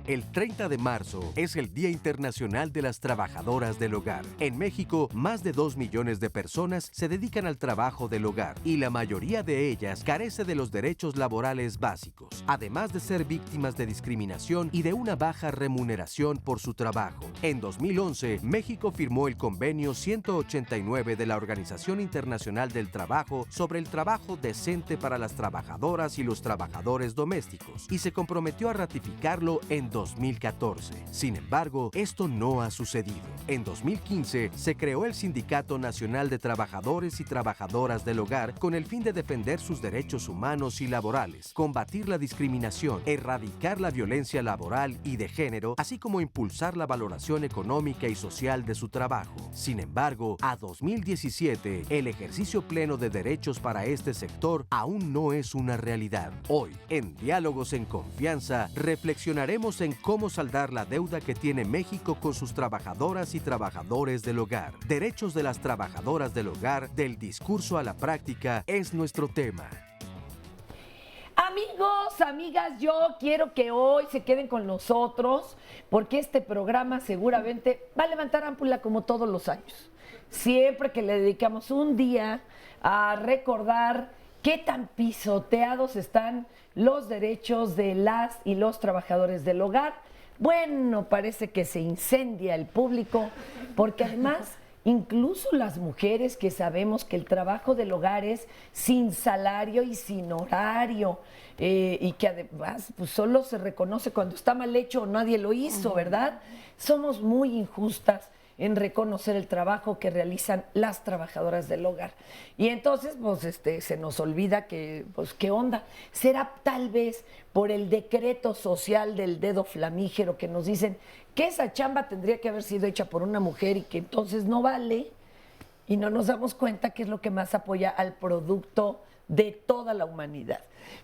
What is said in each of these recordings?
El 30 de marzo es el Día Internacional de las Trabajadoras del Hogar. En México, más de 2 millones de personas se dedican al trabajo del hogar y la mayoría de ellas carece de los derechos laborales básicos, además de ser víctimas de discriminación y de una baja remuneración por su trabajo. En 2011, México firmó el Convenio 189 de la Organización Internacional del Trabajo sobre el trabajo decente para las trabajadoras y los trabajadores domésticos y se comprometió a ratificarlo en 2014. Sin embargo, esto no ha sucedido. En 2015 se creó el Sindicato Nacional de Trabajadores y Trabajadoras del Hogar con el fin de defender sus derechos humanos y laborales, combatir la discriminación, erradicar la violencia laboral y de género, así como impulsar la valoración económica y social de su trabajo. Sin embargo, a 2017, el ejercicio pleno de derechos para este sector aún no es una realidad. Hoy, en Diálogos en Confianza, reflexionaremos en cómo saldar la deuda que tiene México con sus trabajadoras y trabajadores del hogar. Derechos de las trabajadoras del hogar, del discurso a la práctica, es nuestro tema. Amigos, amigas, yo quiero que hoy se queden con nosotros porque este programa seguramente va a levantar ámpula como todos los años. Siempre que le dedicamos un día a recordar qué tan pisoteados están los derechos de las y los trabajadores del hogar. Bueno, parece que se incendia el público, porque además, incluso las mujeres que sabemos que el trabajo del hogar es sin salario y sin horario, y que además pues, solo se reconoce cuando está mal hecho o nadie lo hizo, ¿verdad? Somos muy injustas en reconocer el trabajo que realizan las trabajadoras del hogar. Y entonces, pues, se nos olvida que, pues, ¿qué onda? ¿Será tal vez por el decreto social del dedo flamígero que nos dicen que esa chamba tendría que haber sido hecha por una mujer y que entonces no vale? Y no nos damos cuenta que es lo que más apoya al producto de toda la humanidad.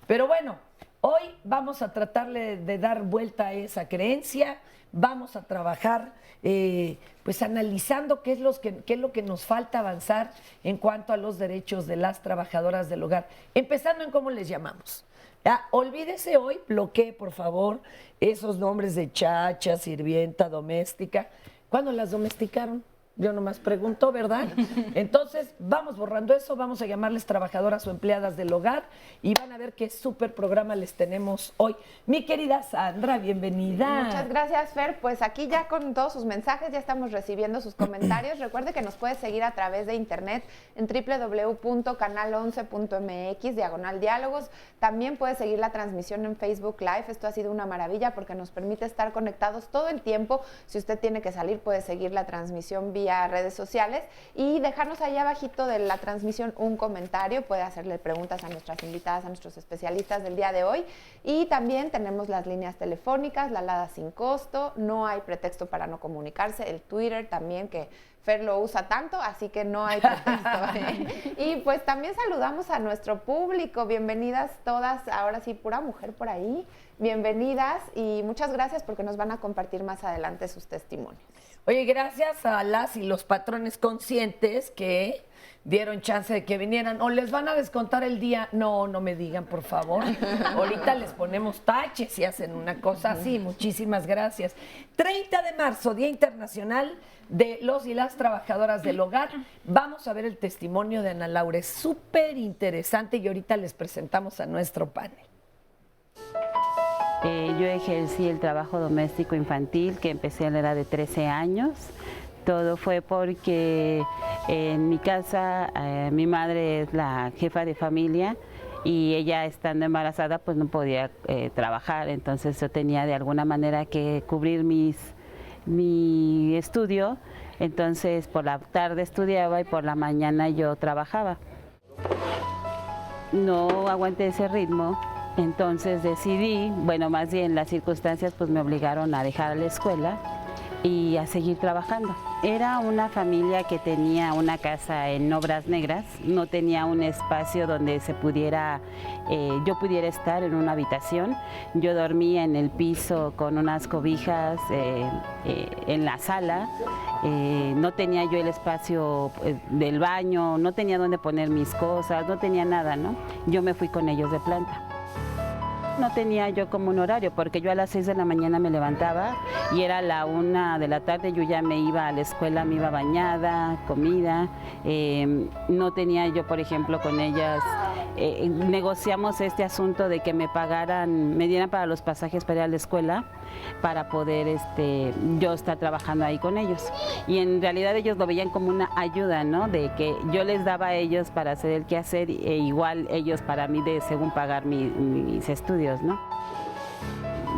Pero bueno, hoy vamos a tratarle de dar vuelta a esa creencia. Vamos a trabajar pues analizando qué es lo que nos falta avanzar en cuanto a los derechos de las trabajadoras del hogar, empezando en cómo les llamamos. Olvídese hoy, bloquee por favor esos nombres de chacha, sirvienta, doméstica. ¿Cuándo las domesticaron? Yo nomás pregunto, ¿verdad? Entonces, vamos borrando eso, vamos a llamarles trabajadoras o empleadas del hogar y van a ver qué súper programa les tenemos hoy. Mi querida Sandra, bienvenida. Muchas gracias, Fer. Pues aquí ya con todos sus mensajes, ya estamos recibiendo sus comentarios. Recuerde que nos puede seguir a través de internet en www.canal11.mx/diálogos. También puede seguir la transmisión en Facebook Live. Esto ha sido una maravilla porque nos permite estar conectados todo el tiempo. Si usted tiene que salir, puede seguir la transmisión vía redes sociales y dejarnos ahí abajito de la transmisión un comentario, puede hacerle preguntas a nuestras invitadas, a nuestros especialistas del día de hoy. Y también tenemos las líneas telefónicas, la alada sin costo, no hay pretexto para no comunicarse, el Twitter también, que Fer lo usa tanto, así que no hay pretexto. Y pues también saludamos a nuestro público, bienvenidas todas, ahora sí, pura mujer por ahí, bienvenidas y muchas gracias porque nos van a compartir más adelante sus testimonios. Oye, gracias a las y los patrones conscientes que dieron chance de que vinieran. ¿O les van a descontar el día? No, no me digan, por favor. Ahorita les ponemos taches y hacen una cosa así. Muchísimas gracias. 30 de marzo, Día Internacional de los y las Trabajadoras del Hogar. Vamos a ver el testimonio de Ana Laura. Es súper interesante y ahorita les presentamos a nuestro panel. Yo ejercí el trabajo doméstico infantil que empecé a la edad de 13 años. Todo fue porque en mi casa mi madre es la jefa de familia y ella estando embarazada pues no podía trabajar, entonces yo tenía de alguna manera que cubrir mi estudio, entonces por la tarde estudiaba y por la mañana yo trabajaba. No aguanté ese ritmo. Entonces decidí, bueno, más bien las circunstancias pues me obligaron a dejar la escuela y a seguir trabajando. Era una familia que tenía una casa en Obras Negras, no tenía un espacio donde se pudiera, yo pudiera estar en una habitación. Yo dormía en el piso con unas cobijas en la sala, no tenía yo el espacio del baño, no tenía dónde poner mis cosas, no tenía nada, ¿no? Yo me fui con ellos de planta. No tenía yo como un horario, porque yo a las 6 de la mañana me levantaba y era la 1 de la tarde, yo ya me iba a la escuela, me iba bañada, comida. No tenía yo, por ejemplo, con ellas, negociamos este asunto de que me pagaran, me dieran para los pasajes para ir a la escuela, para poder yo estar trabajando ahí con ellos. Y en realidad ellos lo veían como una ayuda, ¿no? De que yo les daba a ellos para hacer el quehacer e igual ellos para mí de según pagar mis estudios, ¿no?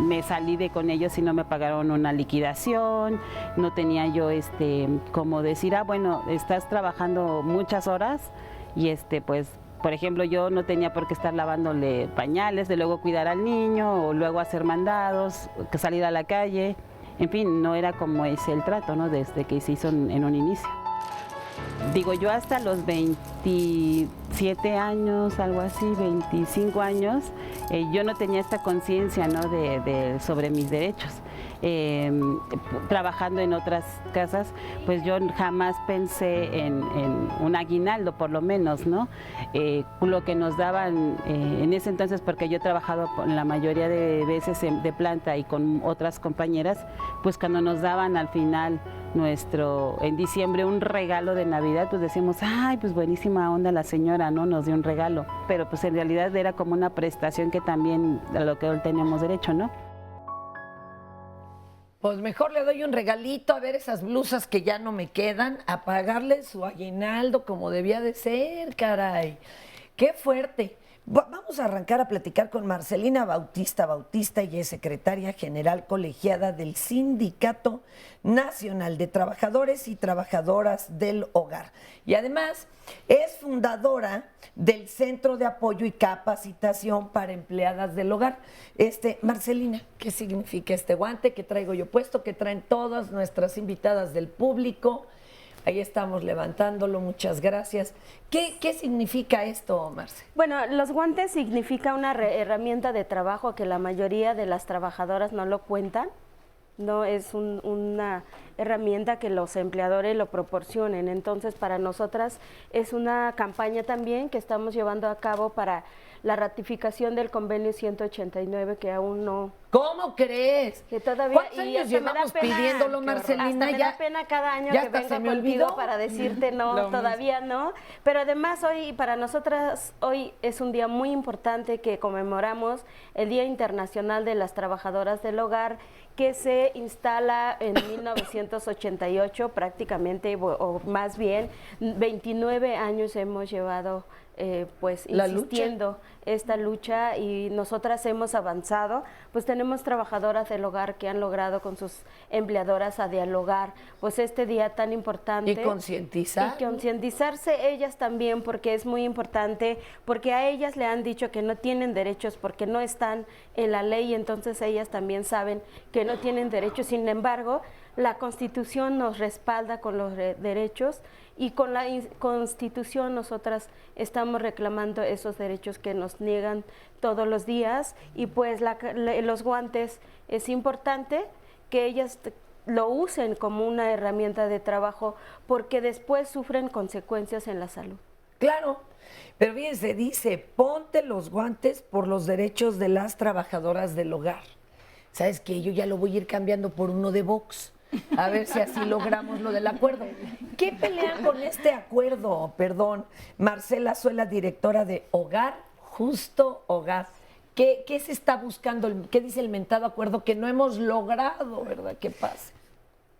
Me salí de con ellos y no me pagaron una liquidación, no tenía yo como decir, bueno, estás trabajando muchas horas y pues por ejemplo, yo no tenía por qué estar lavándole pañales, de luego cuidar al niño o luego hacer mandados, que salir a la calle. En fin, no era como ese el trato, ¿no? Desde que se hizo en un inicio. Digo, yo hasta los 27 años, algo así, 25 años, yo no tenía esta conciencia, ¿no? sobre mis derechos. Trabajando en otras casas, pues yo jamás pensé en un aguinaldo, por lo menos, ¿no? Lo que nos daban en ese entonces, porque yo he trabajado la mayoría de veces de planta y con otras compañeras, pues cuando nos daban al final en diciembre un regalo de Navidad, pues decíamos, ay, pues buenísima onda la señora, ¿no? Nos dio un regalo, pero pues en realidad era como una prestación que también a lo que hoy tenemos derecho, ¿no? Pues mejor le doy un regalito, a ver esas blusas que ya no me quedan, a pagarle su aguinaldo como debía de ser, caray. ¡Qué fuerte! Vamos a arrancar a platicar con Marcelina Bautista. Ella es secretaria general colegiada del Sindicato Nacional de Trabajadores y Trabajadoras del Hogar. Y además es fundadora del Centro de Apoyo y Capacitación para Empleadas del Hogar. Marcelina, ¿qué significa este guante que traigo yo puesto, que traen todas nuestras invitadas del público? Ahí estamos levantándolo, muchas gracias. ¿Qué significa esto, Marce? Bueno, los guantes significa una herramienta de trabajo que la mayoría de las trabajadoras no lo cuentan. No es una herramienta que los empleadores lo proporcionen. Entonces, para nosotras es una campaña también que estamos llevando a cabo para la ratificación del convenio 189 que aún no... ¿Cómo crees? Que todavía, ¿cuántos años llevamos pidiéndolo, Marcelina? Hasta me da pena cada año que vengo contigo para decirte no, todavía no. Pero además hoy, para nosotras, hoy es un día muy importante que conmemoramos el Día Internacional de las Trabajadoras del Hogar, que se instala en 1988 prácticamente, o más bien 29 años hemos llevado pues insistiendo esta lucha y nosotras hemos avanzado, pues tenemos trabajadoras del hogar que han logrado con sus empleadoras a dialogar, pues este día tan importante. Y concientizar. Y concientizarse ellas también, porque es muy importante, porque a ellas le han dicho que no tienen derechos porque no están en la ley, entonces ellas también saben que no tienen derechos, sin embargo, la Constitución nos respalda con los derechos y con la Constitución nosotras estamos reclamando esos derechos que nos niegan todos los días y pues los guantes es importante que ellas lo usen como una herramienta de trabajo porque después sufren consecuencias en la salud. Claro, pero fíjense, dice, ponte los guantes por los derechos de las trabajadoras del hogar. ¿Sabes qué? Yo ya lo voy a ir cambiando por uno de Vox. A ver si así logramos lo del acuerdo. ¿Qué pelean con este acuerdo? Perdón, Marcela Zuela, directora de Hogar, Justo Hogar. ¿Qué se está buscando? ¿Qué dice el mentado acuerdo que no hemos logrado, verdad? ¿Qué pasa?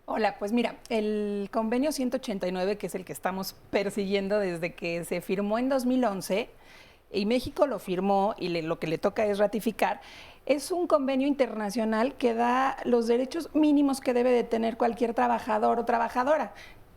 Hola, pues mira, el convenio 189, que es el que estamos persiguiendo desde que se firmó en 2011, y México lo firmó y lo que le toca es ratificar, es un convenio internacional que da los derechos mínimos que debe de tener cualquier trabajador o trabajadora.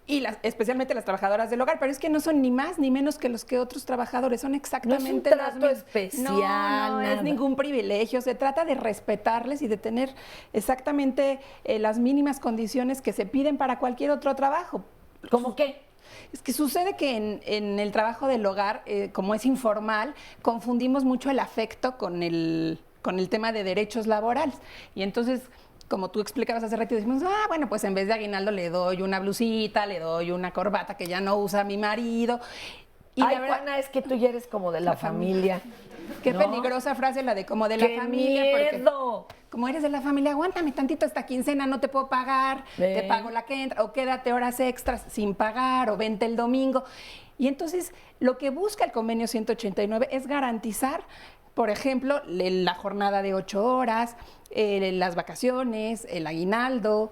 y especialmente las trabajadoras del hogar, pero es que no son ni más ni menos que los que otros trabajadores, son exactamente no es un trato especial, no nada. es ningún privilegio, se trata de respetarles y de tener exactamente las mínimas condiciones que se piden para cualquier otro trabajo. ¿Cómo qué? Es que sucede que en el trabajo del hogar, como es informal, confundimos mucho el afecto con el tema de derechos laborales. Y entonces, como tú explicabas hace rato, decimos, bueno, pues en vez de aguinaldo le doy una blusita, le doy una corbata que ya no usa mi marido. Y la verdad, Juana, es que tú ya eres como de la familia. Qué peligrosa frase la de como de la familia. Miedo. Porque como eres de la familia, aguántame tantito esta quincena, no te puedo pagar, te pago la que entra, o quédate horas extras sin pagar, o vente el domingo. Y entonces, lo que busca el convenio 189 es garantizar, por ejemplo, la jornada de 8 horas, las vacaciones, el aguinaldo,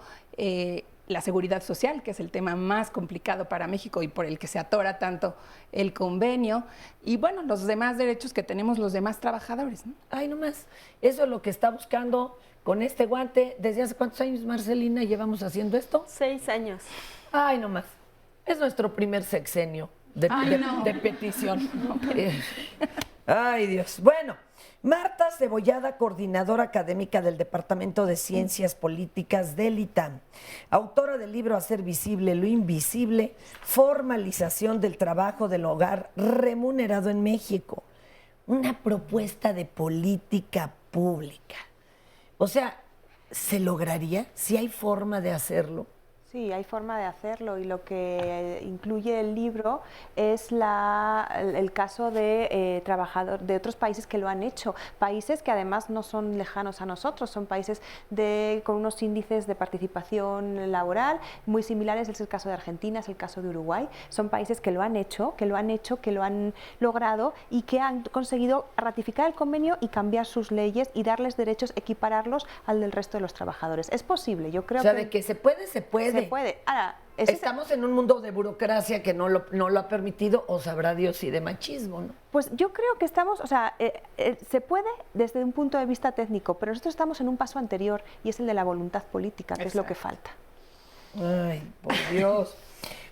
la seguridad social, que es el tema más complicado para México y por el que se atora tanto el convenio, y bueno, los demás derechos que tenemos los demás trabajadores, ¿no? Ay, nomás, eso es lo que está buscando con este guante. ¿Desde hace cuántos años, Marcelina, llevamos haciendo esto? 6 años. Ay, nomás, es nuestro primer sexenio de petición. Ay, Dios. Bueno, Marta Cebollada, coordinadora académica del Departamento de Ciencias Políticas del ITAM, autora del libro Hacer visible lo invisible, formalización del trabajo del hogar remunerado en México. Una propuesta de política pública. O sea, ¿se lograría? ¿Si hay forma de hacerlo? Sí, hay forma de hacerlo y lo que incluye el libro es el caso de trabajadores de otros países que lo han hecho, países que además no son lejanos a nosotros, son países con unos índices de participación laboral muy similares. Es el caso de Argentina, es el caso de Uruguay, son países que lo han hecho, que lo han logrado y que han conseguido ratificar el convenio y cambiar sus leyes y darles derechos, equipararlos al del resto de los trabajadores. Es posible, yo creo que... O sea, de que se puede, se puede. Se puede. Ahora, estamos en un mundo de burocracia que no lo ha permitido, o sabrá Dios si de machismo, ¿no? Pues yo creo que estamos, o sea, se puede desde un punto de vista técnico, pero nosotros estamos en un paso anterior y es el de la voluntad política, que es lo que falta. Ay, por Dios.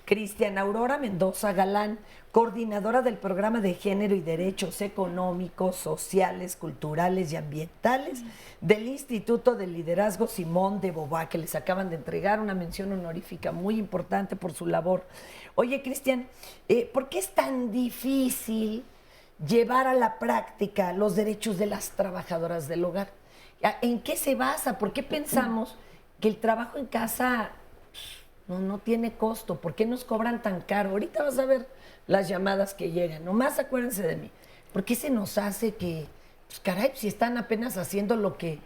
Cristian Aurora Mendoza Galán, coordinadora del Programa de Género y Derechos Económicos, Sociales, Culturales y Ambientales del Instituto de Liderazgo Simón de Beauvoir, que les acaban de entregar una mención honorífica muy importante por su labor. Oye, Cristian, ¿por qué es tan difícil llevar a la práctica los derechos de las trabajadoras del hogar? ¿En qué se basa? ¿Por qué pensamos que el trabajo en casa no tiene costo? ¿Por qué nos cobran tan caro? Ahorita vas a ver las llamadas que llegan. Nomás acuérdense de mí. ¿Por qué se nos hace que, pues caray, si están apenas haciendo lo que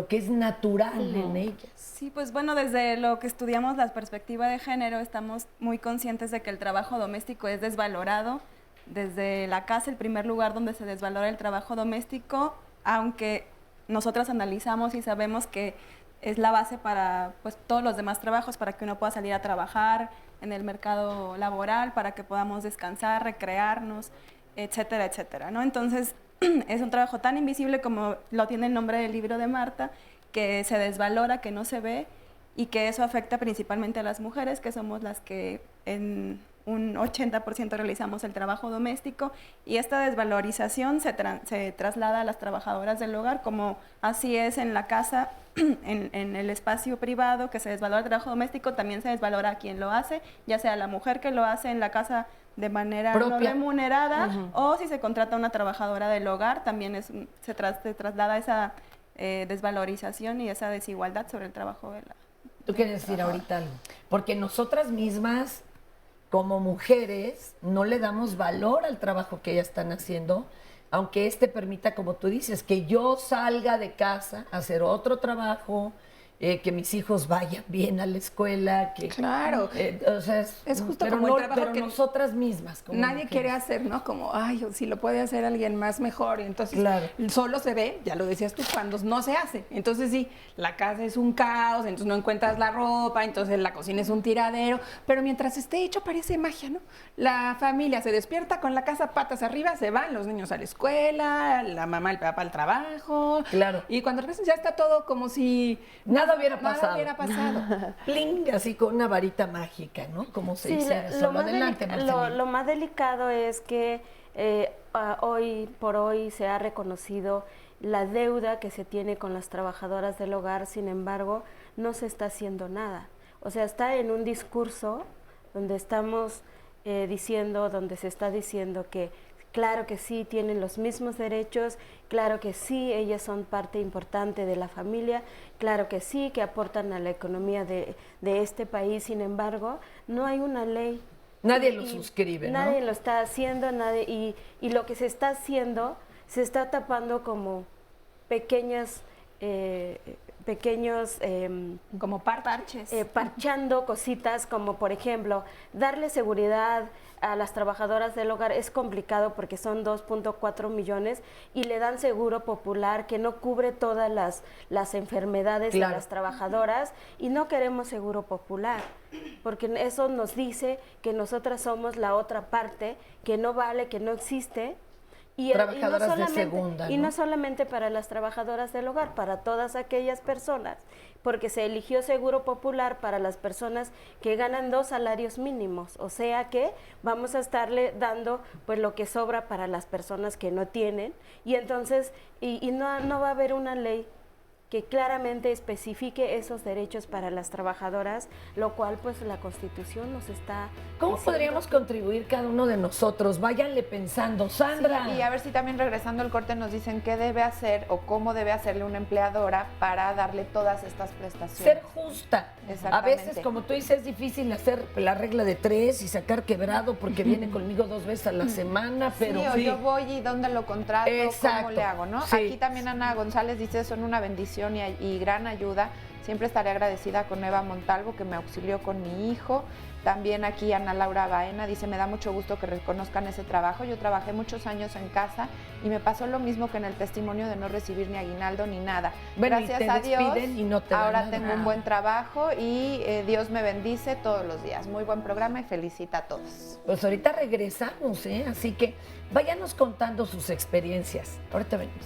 es natural en ellas? Sí, pues bueno, desde lo que estudiamos la perspectiva de género, estamos muy conscientes de que el trabajo doméstico es desvalorado. Desde la casa, el primer lugar donde se desvalora el trabajo doméstico, aunque nosotras analizamos y sabemos que es la base para pues, todos los demás trabajos, para que uno pueda salir a trabajar en el mercado laboral, para que podamos descansar, recrearnos, etcétera, etcétera, ¿no? Entonces, es un trabajo tan invisible como lo tiene el nombre del libro de Marta, que se desvalora, que no se ve, y que eso afecta principalmente a las mujeres, que somos las que en un 80% realizamos el trabajo doméstico, y esta desvalorización se traslada a las trabajadoras del hogar, como así es en la casa, en el espacio privado, que se desvalora el trabajo doméstico, también se desvalora a quien lo hace, ya sea la mujer que lo hace en la casa de manera no remunerada, o si se contrata a una trabajadora del hogar, también se traslada esa desvalorización y esa desigualdad sobre el trabajo de la... ¿Tú quieres decir ahorita algo? Porque nosotras mismas, como mujeres, no le damos valor al trabajo que ellas están haciendo, aunque permita, como tú dices, que yo salga de casa a hacer otro trabajo, que mis hijos vayan bien a la escuela, que claro, o sea, es justo pero como no, el trabajo pero que nosotras mismas, como nadie mujeres quiere hacer, ¿no? Como, ay, si lo puede hacer alguien más, mejor. Y entonces solo se ve, ya lo decías tú, cuando no se hace. Entonces sí, la casa es un caos, entonces no encuentras la ropa, entonces la cocina es un tiradero, pero mientras esté hecho parece magia, ¿no? La familia se despierta con la casa patas arriba, se van los niños a la escuela, la mamá, el papá al trabajo. Claro. Y cuando regresan ya está todo como si nada nada hubiera pasado. Nada hubiera pasado. Pling, así con una varita mágica, ¿no? Como se dice. Lo más delicado es que hoy por hoy se ha reconocido la deuda que se tiene con las trabajadoras del hogar, sin embargo, no se está haciendo nada. O sea, está en un discurso donde estamos donde se está diciendo que claro que sí, tienen los mismos derechos, claro que sí, ellas son parte importante de la familia, claro que sí, que aportan a la economía de este país, sin embargo, no hay una ley. Nadie lo suscribe, ¿no? Nadie lo está haciendo, y lo que se está haciendo se está tapando como pequeños como parches. Parchando cositas como, por ejemplo, darle seguridad a las trabajadoras del hogar es complicado porque son 2.4 millones y le dan seguro popular que no cubre todas las enfermedades de las trabajadoras, y no queremos seguro popular porque eso nos dice que nosotras somos la otra parte, que no vale, que no existe. Trabajadoras de segunda, ¿no? Y no solamente para las trabajadoras del hogar, para todas aquellas personas, porque se eligió seguro popular para las personas que ganan 2 salarios mínimos, o sea que vamos a estarle dando pues lo que sobra para las personas que no tienen, y entonces no va a haber una ley que claramente especifique esos derechos para las trabajadoras, lo cual pues la Constitución nos está ¿Cómo diciendo? Podríamos contribuir cada uno de nosotros? Váyanle pensando, Sandra. Sí, y a ver si también regresando al corte nos dicen qué debe hacer o cómo debe hacerle una empleadora para darle todas estas prestaciones. Ser justa. A Exactamente. veces, como tú dices, es difícil hacer la regla de 3 y sacar quebrado porque viene conmigo 2 veces a la semana, pero sí, o yo voy y dónde lo contrato, exacto, cómo le hago, ¿no? Sí. Aquí también Ana González dice, son una bendición y gran ayuda. Siempre estaré agradecida con Eva Montalvo, que me auxilió con mi hijo. También aquí Ana Laura Baena dice, me da mucho gusto que reconozcan ese trabajo. Yo trabajé muchos años en casa y me pasó lo mismo que en el testimonio de no recibir ni aguinaldo ni nada. Bueno, gracias a Dios, y no te ahora dan tengo nada. un buen trabajo y Dios me bendice todos los días. Muy buen programa y felicita a todos. Pues ahorita regresamos, así que váyanos contando sus experiencias. Ahorita venimos.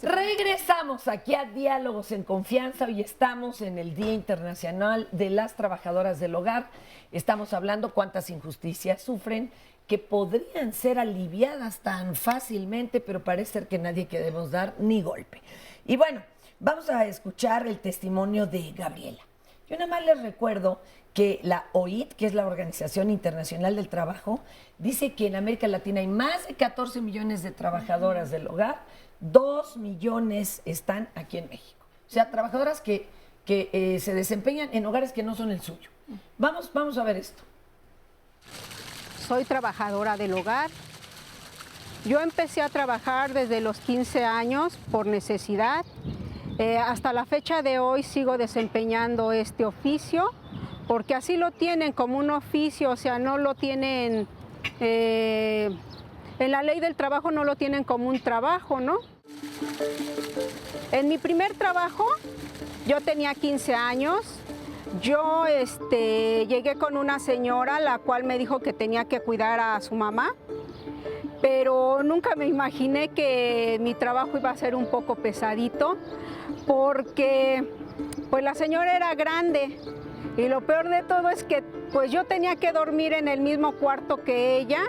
Regresamos aquí a Diálogos en Confianza. Hoy estamos en el Día Internacional de las Trabajadoras del Hogar. Estamos hablando cuántas injusticias sufren que podrían ser aliviadas tan fácilmente, pero parece ser que nadie queremos dar ni golpe. Y bueno, vamos a escuchar el testimonio de Gabriela. Yo nada más les recuerdo que la OIT, que es la Organización Internacional del Trabajo, dice que en América Latina hay más de 14 millones de trabajadoras del hogar, 2 millones están aquí en México. O sea, trabajadoras que se desempeñan en hogares que no son el suyo. Vamos a ver esto. Soy trabajadora del hogar. Yo empecé a trabajar desde los 15 años por necesidad. Hasta la fecha de hoy sigo desempeñando este oficio porque así lo tienen como un oficio, o sea, no lo tienen... En la ley del trabajo no lo tienen como un trabajo, ¿no? En mi primer trabajo, yo tenía 15 años. Yo llegué con una señora, la cual me dijo que tenía que cuidar a su mamá, pero nunca me imaginé que mi trabajo iba a ser un poco pesadito, porque pues la señora era grande y lo peor de todo es que pues yo tenía que dormir en el mismo cuarto que ella.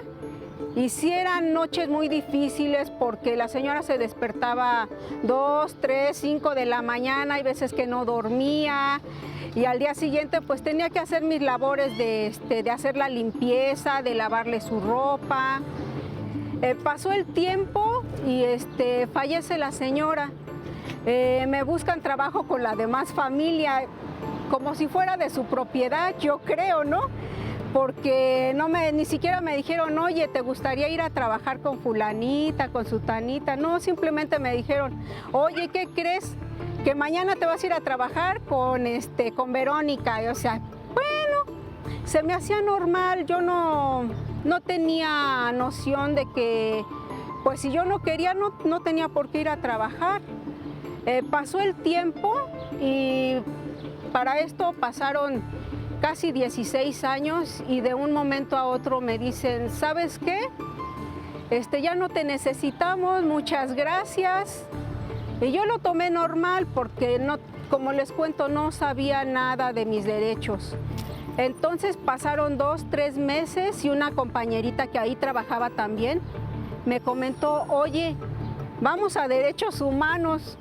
Y sí eran noches muy difíciles porque la señora se despertaba 2, 3, 5 de la mañana, hay veces que no dormía y al día siguiente pues tenía que hacer mis labores de hacer la limpieza, de lavarle su ropa. Pasó el tiempo y fallece la señora. Me buscan trabajo con la demás familia, como si fuera de su propiedad, yo creo, ¿no? Porque ni siquiera me dijeron, oye, ¿te gustaría ir a trabajar con fulanita, con sutanita? No, simplemente me dijeron, oye, ¿qué crees? Que mañana te vas a ir a trabajar con Verónica. Y, o sea, bueno, se me hacía normal, yo no tenía noción de que, pues si yo no quería, no tenía por qué ir a trabajar. Pasó el tiempo y para esto pasaron casi 16 años y de un momento a otro me dicen, ¿sabes qué? ya no te necesitamos, muchas gracias. Y yo lo tomé normal porque no, como les cuento, no sabía nada de mis derechos. Entonces pasaron 2, 3 meses y una compañerita que ahí trabajaba también me comentó, oye, vamos a derechos humanos.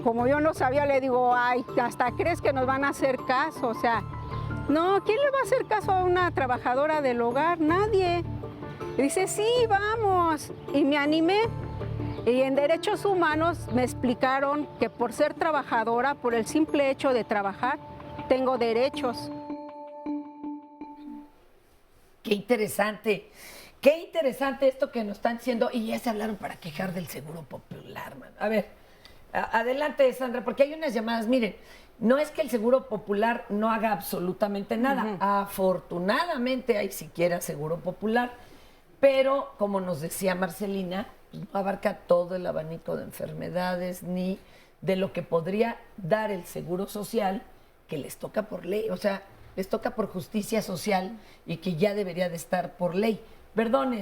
Como yo no sabía, le digo, ay, ¿hasta crees que nos van a hacer caso? O sea, no, ¿quién le va a hacer caso a una trabajadora del hogar? Nadie. Y dice, sí, vamos. Y me animé. Y en derechos humanos me explicaron que por ser trabajadora, por el simple hecho de trabajar, tengo derechos. Qué interesante. Qué interesante esto que nos están diciendo. Y ya se hablaron para quejar del Seguro Popular, man. A ver, adelante, Sandra, porque hay unas llamadas. Miren, no es que el Seguro Popular no haga absolutamente nada. Afortunadamente hay siquiera Seguro Popular. Pero, como nos decía Marcelina, no abarca todo el abanico de enfermedades ni de lo que podría dar el Seguro Social, que les toca por ley. O sea, les toca por justicia social y que ya debería de estar por ley. Perdón,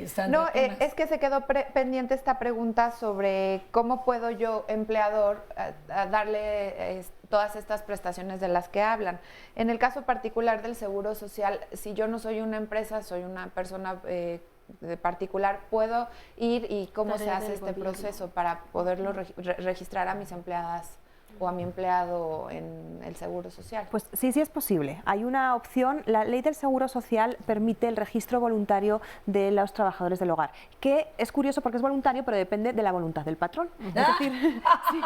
Sandra. No, es que se quedó pendiente esta pregunta sobre cómo puedo yo, empleador, a darle todas estas prestaciones de las que hablan. En el caso particular del Seguro Social, si yo no soy una empresa, soy una persona de particular, puedo ir y cómo se hace este proceso para poderlo registrar a mis empleadas o a mi empleado en el Seguro Social. Pues sí, sí es posible. Hay una opción. La ley del Seguro Social permite el registro voluntario de los trabajadores del hogar, que es curioso porque es voluntario, pero depende de la voluntad del patrón. Es decir, sí.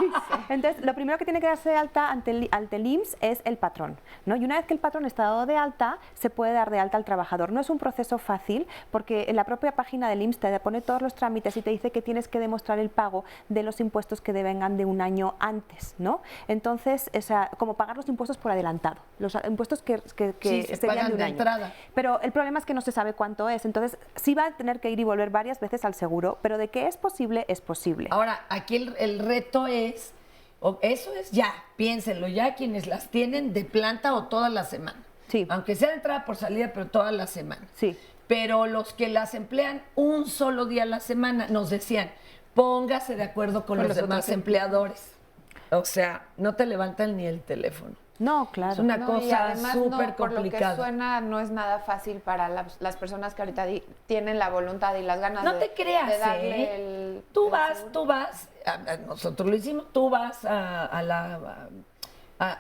Entonces, lo primero que tiene que darse de alta ante el IMSS es el patrón, ¿no? Y una vez que el patrón está dado de alta, se puede dar de alta al trabajador. No es un proceso fácil, porque en la propia página del IMSS te pone todos los trámites y te dice que tienes que demostrar el pago de los impuestos que devengan de un año antes, ¿no? Entonces, como pagar los impuestos por adelantado, los impuestos que se serían de un año. Entrada. Pero el problema es que no se sabe cuánto es, entonces sí va a tener que ir y volver varias veces al seguro, pero de que es posible, es posible. Ahora, aquí el reto es, eso es ya, piénsenlo, ya quienes las tienen de planta o toda la semana. Sí. Aunque sea de entrada por salida, pero toda la semana. Sí. Pero los que las emplean un solo día a la semana, nos decían, póngase de acuerdo con los demás empleadores. O sea, no te levantan ni el teléfono. No, claro. Es una cosa súper complicada. Por lo que suena, no es nada fácil para las personas que ahorita tienen la voluntad y las ganas no te creas, de darle tú vas, nosotros lo hicimos, tú vas a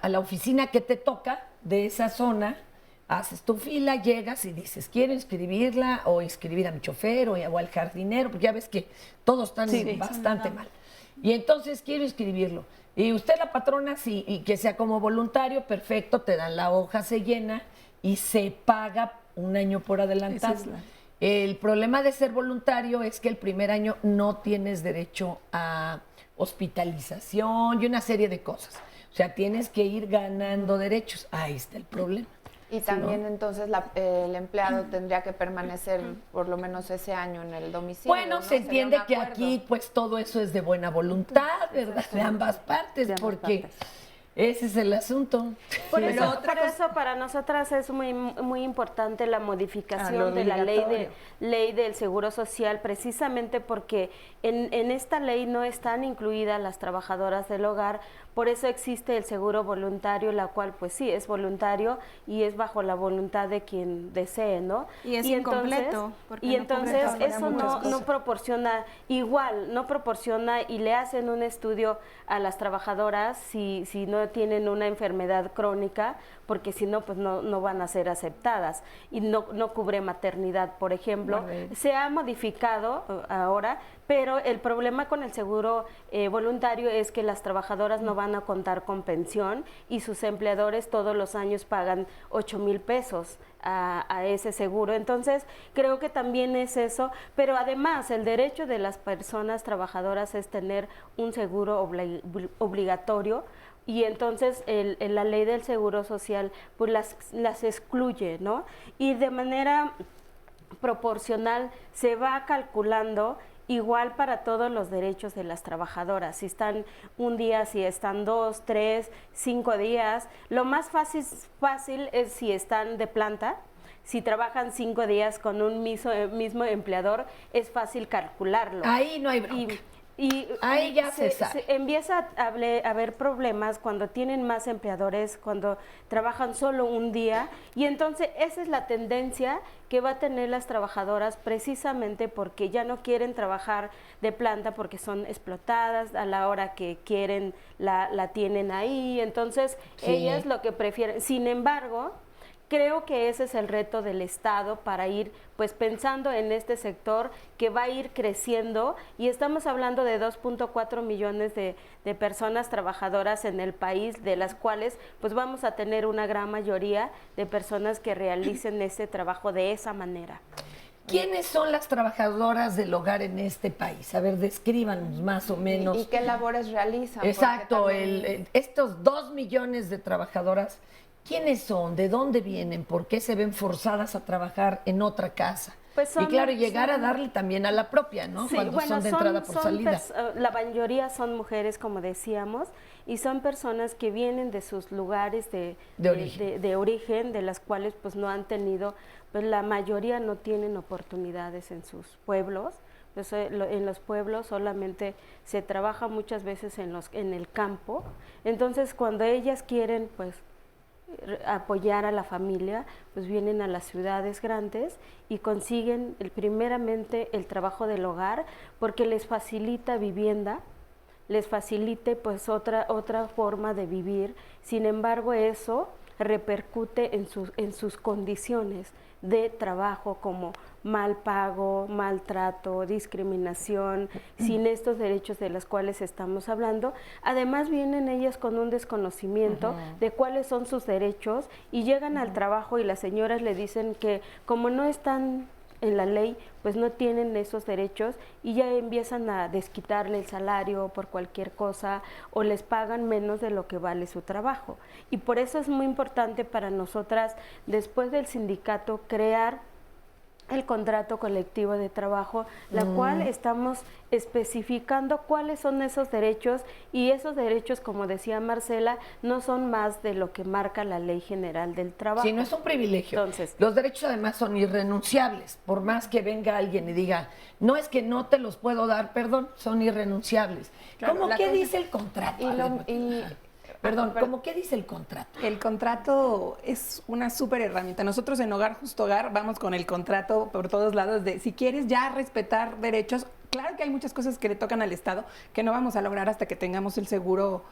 la oficina que te toca de esa zona, haces tu fila, llegas y dices, quiero inscribirla o inscribir a mi chofer o al jardinero, porque ya ves que todos están bastante mal. Y entonces quiero inscribirlo. Y usted, la patrona, sí, y que sea como voluntario, perfecto, te dan la hoja, se llena y se paga un año por adelantado. El problema de ser voluntario es que el primer año no tienes derecho a hospitalización y una serie de cosas. O sea, tienes que ir ganando derechos. Ahí está el problema. Y también entonces el empleado tendría que permanecer por lo menos ese año en el domicilio. Bueno, ¿no? Se entiende que aquí pues todo eso es de buena voluntad, ¿verdad? De ambas partes, porque ese es el asunto. Por eso para nosotras es muy importante la modificación de la ley del Seguro Social, precisamente porque en esta ley no están incluidas las trabajadoras del hogar. Por eso existe el seguro voluntario, la cual pues sí es voluntario y es bajo la voluntad de quien desee, ¿no? Y es incompleto. Y entonces eso no proporciona igual, no proporciona y le hacen un estudio a las trabajadoras si no tienen una enfermedad crónica, porque si no, pues no van a ser aceptadas y no cubre maternidad, por ejemplo. Se ha modificado ahora, pero el problema con el seguro voluntario es que las trabajadoras no van a contar con pensión y sus empleadores todos los años pagan 8,000 pesos a ese seguro. Entonces, creo que también es eso, pero además el derecho de las personas trabajadoras es tener un seguro obligatorio. Y entonces la ley del Seguro Social pues las excluye, ¿no? Y de manera proporcional se va calculando igual para todos los derechos de las trabajadoras. Si están un día, si están 2, 3, 5 días. Lo más fácil es si están de planta. si trabajan 5 días con un mismo empleador, es fácil calcularlo. Ahí no hay bronca. Y ahí ya se sabe. Empieza a haber problemas cuando tienen más empleadores, cuando trabajan solo un día, y entonces esa es la tendencia que va a tener las trabajadoras, precisamente porque ya no quieren trabajar de planta porque son explotadas, a la hora que quieren la tienen ahí, entonces ellas lo que prefieren. Sin embargo, creo que ese es el reto del Estado para ir pues pensando en este sector que va a ir creciendo, y estamos hablando de 2.4 millones de personas trabajadoras en el país, de las cuales pues vamos a tener una gran mayoría de personas que realicen este trabajo de esa manera. ¿Quiénes son las trabajadoras del hogar en este país? A ver, descríbanos más o menos. ¿Y qué labores realizan? Exacto, también... estos 2 millones de trabajadoras, ¿quiénes son? ¿De dónde vienen? ¿Por qué se ven forzadas a trabajar en otra casa? Pues y claro, llegar a darle también a la propia, ¿no? Sí, cuando son de entrada por salida. La mayoría son mujeres, como decíamos, y son personas que vienen de sus lugares de origen, de las cuales pues no han tenido, pues la mayoría no tienen oportunidades en sus pueblos. En los pueblos solamente se trabaja muchas veces en el campo. Entonces, cuando ellas quieren pues apoyar a la familia, pues vienen a las ciudades grandes y consiguen primeramente el trabajo del hogar, porque les facilita vivienda, les facilite pues otra forma de vivir. Sin embargo, eso repercute en sus condiciones de trabajo, como mal pago, maltrato, discriminación, sin estos derechos de los cuales estamos hablando. Además, vienen ellas con un desconocimiento de cuáles son sus derechos, y llegan al trabajo y las señoras le dicen que como no están en la ley, pues no tienen esos derechos, y ya empiezan a desquitarle el salario por cualquier cosa, o les pagan menos de lo que vale su trabajo. Y por eso es muy importante para nosotras, después del sindicato, crear el contrato colectivo de trabajo, la cual estamos especificando cuáles son esos derechos, y esos derechos, como decía Marcela, no son más de lo que marca la Ley General del Trabajo. Sí, no es un privilegio. Entonces, los derechos además son irrenunciables, por más que venga alguien y diga, no es que no te los puedo dar, perdón, son irrenunciables. Claro, ¿Cómo qué dice el contrato? Perdón, ¿cómo qué dice el contrato? El contrato es una súper herramienta. Nosotros en Hogar Justo Hogar vamos con el contrato por todos lados de si quieres ya respetar derechos. Claro que hay muchas cosas que le tocan al Estado que no vamos a lograr hasta que tengamos el seguro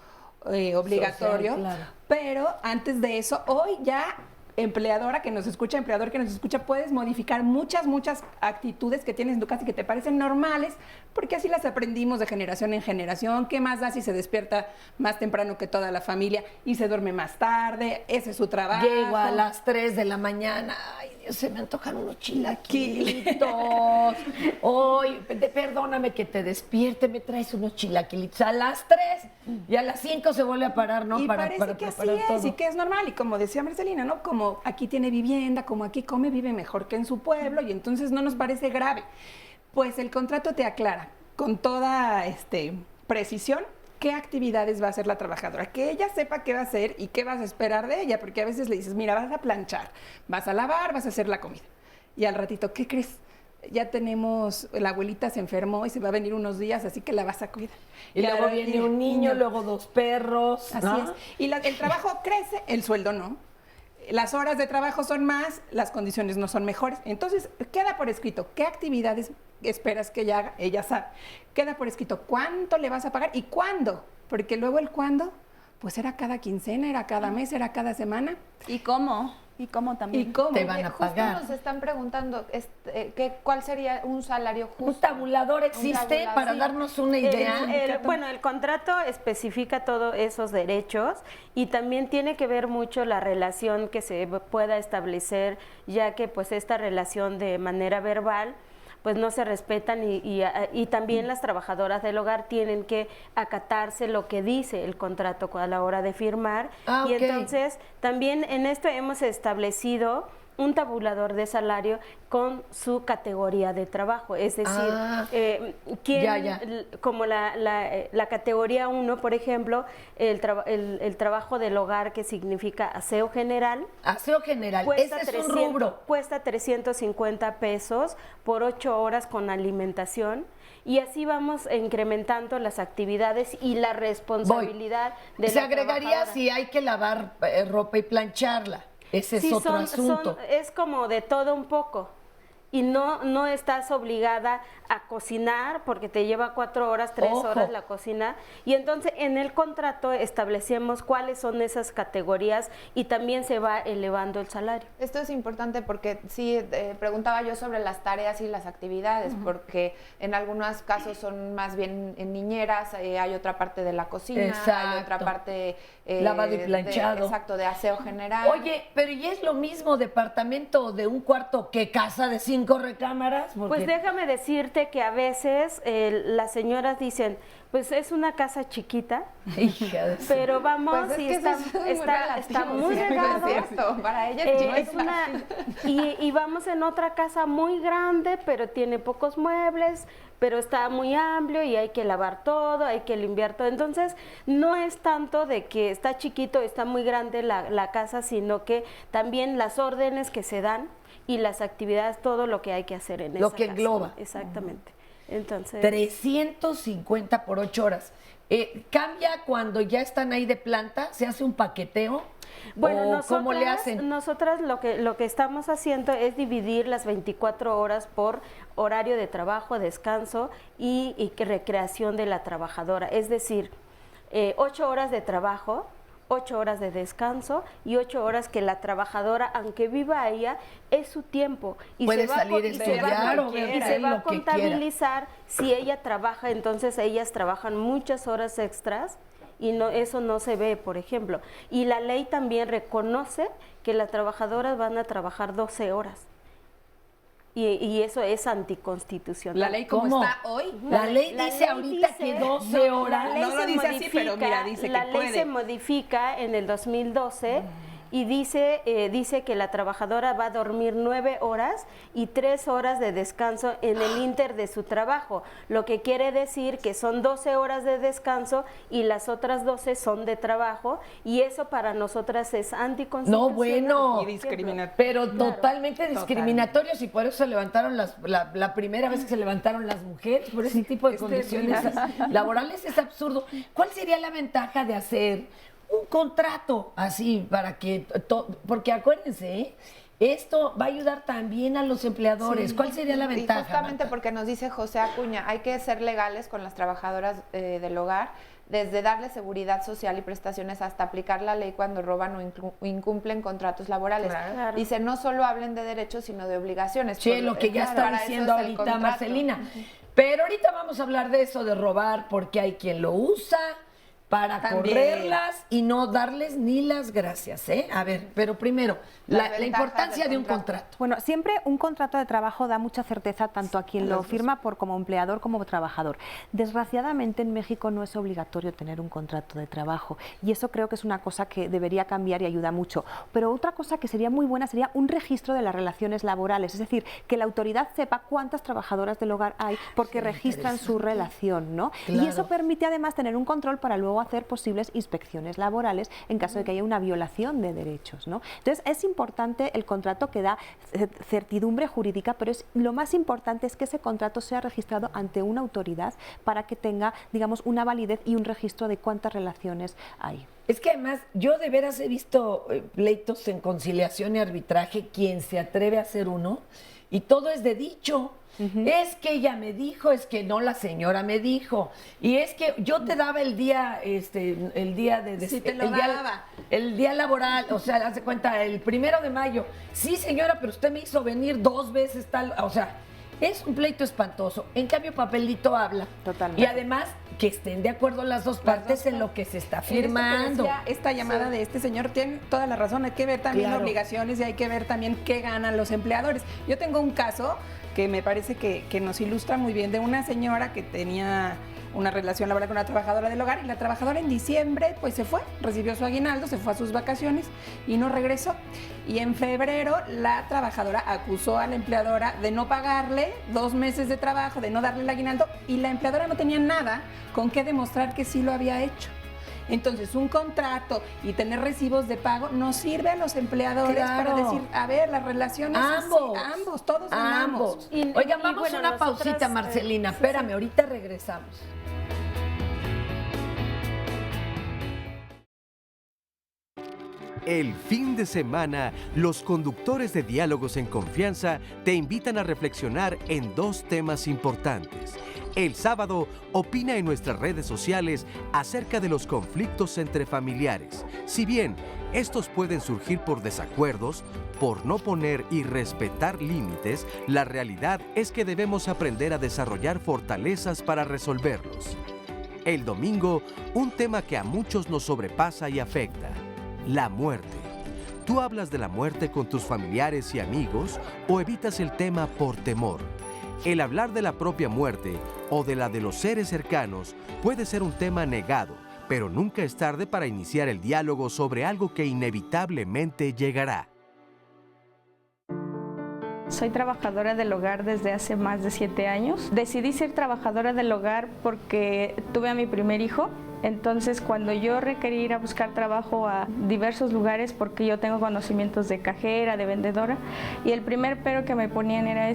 obligatorio. Social, claro. Pero antes de eso, hoy ya empleadora que nos escucha, empleador que nos escucha, puedes modificar muchas actitudes que tienes en tu casa y que te parecen normales, porque así las aprendimos de generación en generación. ¿Qué más da si se despierta más temprano que toda la familia y se duerme más tarde? Ese es su trabajo. Llego a las 3 de la mañana, ay Dios, se me antojan unos chilaquilitos. Hoy, perdóname que te despierte, me traes unos chilaquilitos a las 3 y a las 5 se vuelve a parar, ¿no? Y parece que así es, todo. Y que es normal, y como decía Marcelina, ¿no? Como aquí tiene vivienda, como aquí come, vive mejor que en su pueblo, y entonces no nos parece grave. Pues el contrato te aclara con toda precisión qué actividades va a hacer la trabajadora, que ella sepa qué va a hacer y qué vas a esperar de ella, porque a veces le dices, mira, vas a planchar, vas a lavar, vas a hacer la comida. Y al ratito, ¿qué crees? Ya tenemos, la abuelita se enfermó y se va a venir unos días, así que la vas a cuidar. Y luego viene un niño, luego 2 perros. Así es. Y el trabajo crece, el sueldo no. Las horas de trabajo son más, las condiciones no son mejores. Entonces, queda por escrito qué actividades esperas que ella haga, ella sabe. Queda por escrito cuánto le vas a pagar y cuándo, porque luego el cuándo, pues era cada quincena, era cada mes, era cada semana. ¿Y cómo? ¿Y cómo también? ¿Y cómo te van a pagar? Justo nos están preguntando cuál sería un salario justo. ¿Un tabulador existe para darnos una idea? Bueno, el contrato especifica todos esos derechos, y también tiene que ver mucho la relación que se pueda establecer, ya que pues esta relación de manera verbal pues no se respetan, y también las trabajadoras del hogar tienen que acatarse lo que dice el contrato a la hora de firmar. Y entonces también en esto hemos establecido un tabulador de salario con su categoría de trabajo, es decir, como la categoría 1, por ejemplo, el trabajo del hogar, que significa aseo general. Aseo general, ese es un rubro. Cuesta 350 pesos por 8 horas con alimentación. Y así vamos incrementando las actividades y la responsabilidad de la trabajadora. Se agregaría si hay que lavar ropa y plancharla. Ese es otro asunto. Es como de todo un poco. Y no estás obligada a cocinar porque te lleva 4 horas, 3 horas la cocina. Y entonces en el contrato establecemos cuáles son esas categorías y también se va elevando el salario. Esto es importante porque sí, preguntaba yo sobre las tareas y las actividades, porque en algunos casos son más bien en niñeras, hay otra parte de la cocina, hay otra parte... lavado y planchado. Exacto, de aseo general. Oye, pero ¿y es lo mismo departamento de un cuarto que casa de 5 recámaras? Porque... Pues déjame decirte que a veces las señoras dicen, pues es una casa chiquita, pero vamos, pues y está muy regado. Es cierto, para ella es y vamos en otra casa muy grande, pero tiene pocos muebles, pero está muy amplio y hay que lavar todo, hay que limpiar todo. Entonces, no es tanto de que está chiquito, está muy grande la casa, sino que también las órdenes que se dan y las actividades, todo lo que hay que hacer en esa casa. Lo que engloba. Exactamente. Entonces, 350 por 8 horas. ¿Cambia cuando ya están ahí de planta? ¿Se hace un paqueteo? Bueno, ¿cómo le hacen? Nosotras lo que estamos haciendo es dividir las 24 horas por horario de trabajo, descanso y recreación de la trabajadora. Es decir, 8 horas de trabajo, 8 horas de descanso y 8 horas que la trabajadora, aunque viva ella, es su tiempo. Y puede se va salir a estudiar o ver y se va a contabilizar quiera. Si ella trabaja, entonces ellas trabajan muchas horas extras y eso no se ve, por ejemplo. Y la ley también reconoce que las trabajadoras van a trabajar 12 horas. Y eso es anticonstitucional. ¿La ley cómo está hoy? La ley dice ahorita que 12 horas. No lo dice así, pero mira, dice que puede. La ley se modifica en el 2012 y dice que la trabajadora va a dormir 9 horas y 3 horas de descanso en el inter de su trabajo, lo que quiere decir que son 12 horas de descanso y las otras 12 son de trabajo, y eso para nosotras es anticonstitucional. No, bueno, y discriminatorio. Pero totalmente discriminatorios, y por eso se levantaron la primera vez que se levantaron las mujeres, por ese tipo de condiciones laborales. Es absurdo. ¿Cuál sería la ventaja de hacer un contrato así para que porque acuérdense, esto va a ayudar también a los empleadores? Sí. ¿Cuál sería la ventaja? Y justamente porque nos dice José Acuña, hay que ser legales con las trabajadoras del hogar, desde darle seguridad social y prestaciones hasta aplicar la ley cuando roban o incumplen contratos laborales. Claro. Dice, no solo hablen de derechos, sino de obligaciones. Sí, lo que ya está diciendo ahorita Marcelina. Pero ahorita vamos a hablar de eso, de robar, porque hay quien lo usa para correrlas y no darles ni las gracias, ¿eh? A ver, pero primero, la importancia de un contrato. Bueno, siempre un contrato de trabajo da mucha certeza tanto a quien lo firma como empleador como trabajador. Desgraciadamente en México no es obligatorio tener un contrato de trabajo, y eso creo que es una cosa que debería cambiar y ayuda mucho. Pero otra cosa que sería muy buena sería un registro de las relaciones laborales, es decir, que la autoridad sepa cuántas trabajadoras del hogar hay porque registran su relación, ¿no? Claro. Y eso permite además tener un control para luego hacer posibles inspecciones laborales en caso de que haya una violación de derechos, ¿no? Entonces es importante el contrato que da certidumbre jurídica, pero lo más importante es que ese contrato sea registrado ante una autoridad para que tenga, digamos, una validez y un registro de cuántas relaciones hay. Es que además yo de veras he visto pleitos en conciliación y arbitraje, quien se atreve a hacer uno, y todo es de dicho. Es que ella me dijo, es que no, la señora me dijo, y es que yo te daba el día, el día de sí, te lo daba. El día laboral, o sea, haz de cuenta, el 1 de mayo. Sí, señora, pero usted me hizo venir 2 veces tal, o sea, es un pleito espantoso. En cambio, papelito habla. Totalmente. Y además, que estén de acuerdo las dos partes en lo que se está firmando. Esta llamada de este señor tiene toda la razón. Hay que ver también obligaciones y hay que ver también qué ganan los empleadores. Yo tengo un caso que me parece que nos ilustra muy bien, de una señora que tenía una relación laboral con una trabajadora del hogar y la trabajadora en diciembre pues se fue, recibió su aguinaldo, se fue a sus vacaciones y no regresó. Y en febrero la trabajadora acusó a la empleadora de no pagarle 2 meses de trabajo, de no darle el aguinaldo, y la empleadora no tenía nada con qué demostrar que sí lo había hecho. Entonces, un contrato y tener recibos de pago nos sirve a los empleadores para decir, a ver, las relaciones ambos, todos ganamos. Oigan, vamos a una pausita, Marcelina. Espérame, ahorita regresamos. El fin de semana, los conductores de Diálogos en Confianza te invitan a reflexionar en 2 temas importantes. El sábado, opina en nuestras redes sociales acerca de los conflictos entre familiares. Si bien estos pueden surgir por desacuerdos, por no poner y respetar límites, la realidad es que debemos aprender a desarrollar fortalezas para resolverlos. El domingo, un tema que a muchos nos sobrepasa y afecta: la muerte. ¿Tú hablas de la muerte con tus familiares y amigos o evitas el tema por temor? El hablar de la propia muerte o de la de los seres cercanos puede ser un tema negado, pero nunca es tarde para iniciar el diálogo sobre algo que inevitablemente llegará. Soy trabajadora del hogar desde hace más de 7 años. Decidí ser trabajadora del hogar porque tuve a mi primer hijo. Entonces, cuando yo requerí ir a buscar trabajo a diversos lugares, porque yo tengo conocimientos de cajera, de vendedora, y el primer pero que me ponían era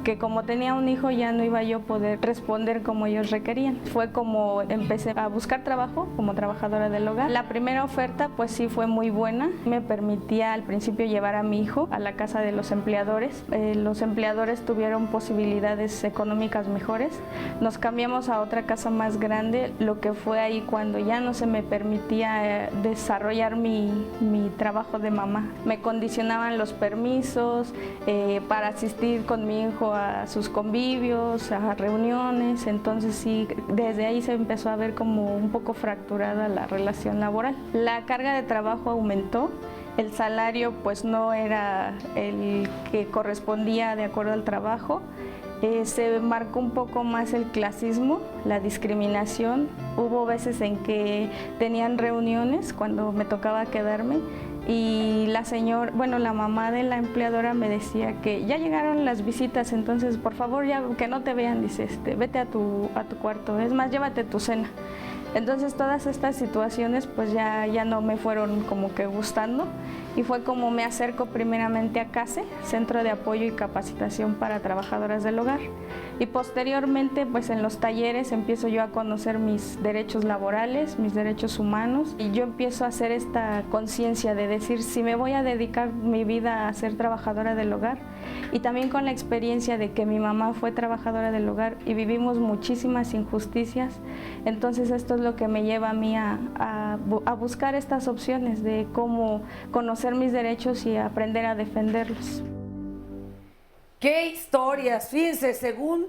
que como tenía un hijo ya no iba yo a poder responder como ellos requerían. Fue como empecé a buscar trabajo como trabajadora del hogar. La primera oferta pues sí fue muy buena. Me permitía al principio llevar a mi hijo a la casa de los empleadores. Los empleadores tuvieron posibilidades económicas mejores. Nos cambiamos a otra casa más grande, lo que fue ahí cuando ya no se me permitía desarrollar mi trabajo de mamá. Me condicionaban los permisos para asistir con mi hijo a sus convivios, a reuniones. Entonces sí, desde ahí se empezó a ver como un poco fracturada la relación laboral. La carga de trabajo aumentó, el salario pues no era el que correspondía de acuerdo al trabajo. Se marcó un poco más el clasismo, la discriminación. Hubo veces en que tenían reuniones cuando me tocaba quedarme y la mamá de la empleadora me decía que ya llegaron las visitas, entonces por favor ya que no te vean, dice, vete a tu cuarto, es más, llévate tu cena. Entonces todas estas situaciones pues ya no me fueron como que gustando y fue como me acerco primeramente a CASE, Centro de Apoyo y Capacitación para Trabajadoras del Hogar, y posteriormente pues en los talleres empiezo yo a conocer mis derechos laborales, mis derechos humanos, y yo empiezo a hacer esta conciencia de decir si me voy a dedicar mi vida a ser trabajadora del hogar, y también con la experiencia de que mi mamá fue trabajadora del hogar y vivimos muchísimas injusticias. Entonces esto es lo que me lleva a mí a buscar estas opciones de cómo conocer mis derechos y aprender a defenderlos. ¡Qué historias! Fíjense, según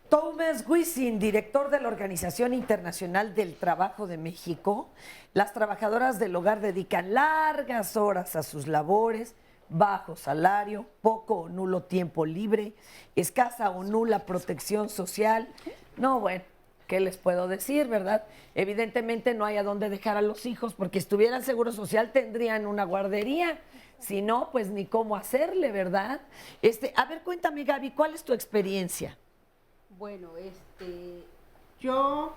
Thomas Wissing, director de la Organización Internacional del Trabajo de México, las trabajadoras del hogar dedican largas horas a sus labores, bajo salario, poco o nulo tiempo libre, escasa o nula protección social. No, bueno, ¿qué les puedo decir, verdad? Evidentemente no hay a dónde dejar a los hijos, porque si tuvieran seguro social tendrían una guardería. Si no, pues ni cómo hacerle, ¿verdad? A ver, cuéntame, Gaby, ¿cuál es tu experiencia? Bueno, yo,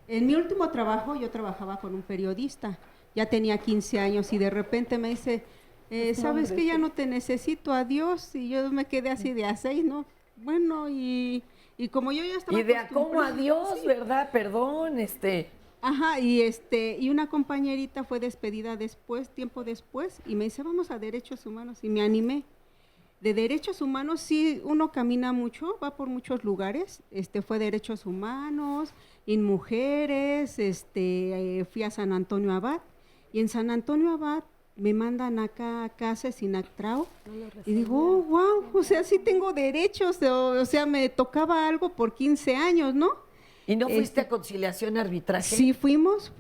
en mi último trabajo, yo trabajaba con un periodista. Ya tenía 15 años y de repente me dice, ¿sabes qué? Ya no te necesito, adiós. Y yo me quedé así de a 6, ¿no? Bueno, y como yo ya estaba... Y de a cómo adiós, sí, ¿verdad? Perdón, Ajá, y una compañerita fue despedida tiempo después, y me dice, vamos a Derechos Humanos, y me animé. De Derechos Humanos, sí, uno camina mucho, va por muchos lugares, fue Derechos Humanos, InMujeres, fui a San Antonio Abad, y en San Antonio Abad me mandan acá a CASE Sinactrao, y digo, oh, wow, o sea, sí tengo derechos, o sea, me tocaba algo por 15 años, ¿no? ¿Y no fuiste a conciliación arbitraje? Sí, fuimos.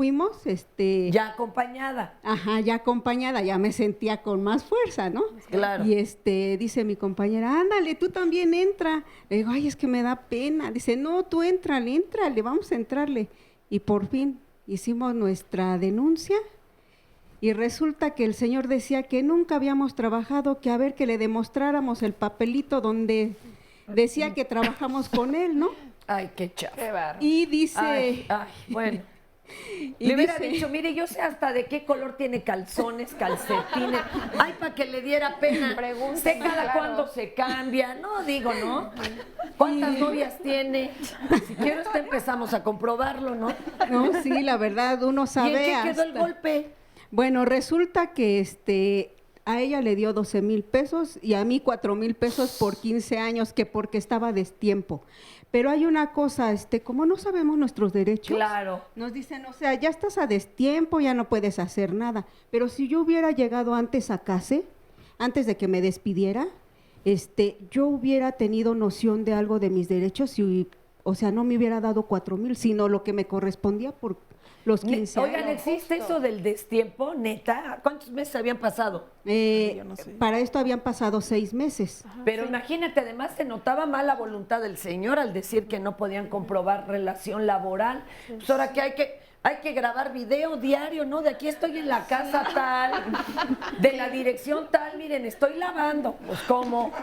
¿Ya acompañada? Ajá, ya acompañada, ya me sentía con más fuerza, ¿no? Claro. Y dice mi compañera, ándale, tú también entra. Le digo, ay, es que me da pena. Dice, no, tú éntrale, vamos a entrarle. Y por fin hicimos nuestra denuncia y resulta que el señor decía que nunca habíamos trabajado, que a ver que le demostráramos el papelito donde decía que trabajamos con él, ¿no? Ay, qué chafa. Y dice... Ay, bueno. Y le hubiera dice- dicho, mire, yo sé hasta de qué color tiene calzones, calcetines. Ay, para que le diera pena. Sé cada claro. cuándo se cambia. No, digo, ¿no? ¿Cuántas novias tiene? Si quiero, empezamos a comprobarlo, ¿no? No, sí, la verdad, uno sabe. ¿Y en qué quedó el hasta- golpe? Bueno, resulta que a ella le dio 12,000 pesos y a mí 4,000 pesos por 15 años, que porque estaba a destiempo. Pero hay una cosa, como no sabemos nuestros derechos, Claro. nos dicen, o sea, ya estás a destiempo, ya no puedes hacer nada. Pero si yo hubiera llegado antes a CASE, antes de que me despidiera, yo hubiera tenido noción de algo de mis derechos y, o sea, no me hubiera dado 4,000, sino lo que me correspondía por los 15 años. Oigan, ¿existe eso del destiempo, neta? ¿Cuántos meses habían pasado? Para esto habían pasado 6 meses. Pero imagínate, además se notaba mala voluntad del señor al decir que no podían comprobar relación laboral. Pues ahora que hay que grabar video diario, ¿no? De aquí estoy en la casa tal, de la dirección tal, miren, estoy lavando. Pues cómo,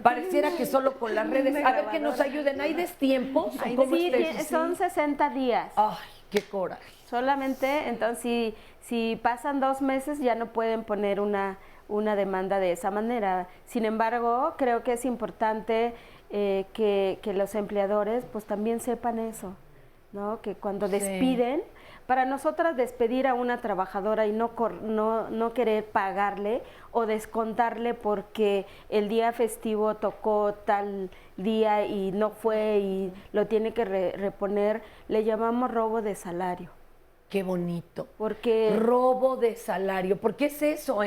pareciera que solo con las redes. A ver, que nos ayuden. ¿Hay destiempos? ¿O cómo Sí, está eso? son 60 días. Ay, qué coraje. Solamente, entonces, si pasan 2 meses ya no pueden poner una demanda de esa manera. Sin embargo, creo que es importante que los empleadores pues también sepan eso, ¿no? Que cuando despiden, para nosotras despedir a una trabajadora y no querer pagarle o descontarle porque el día festivo tocó tal día y no fue y lo tiene que reponer, le llamamos robo de salario. Qué bonito. Porque robo de salario. ¿Por qué es eso,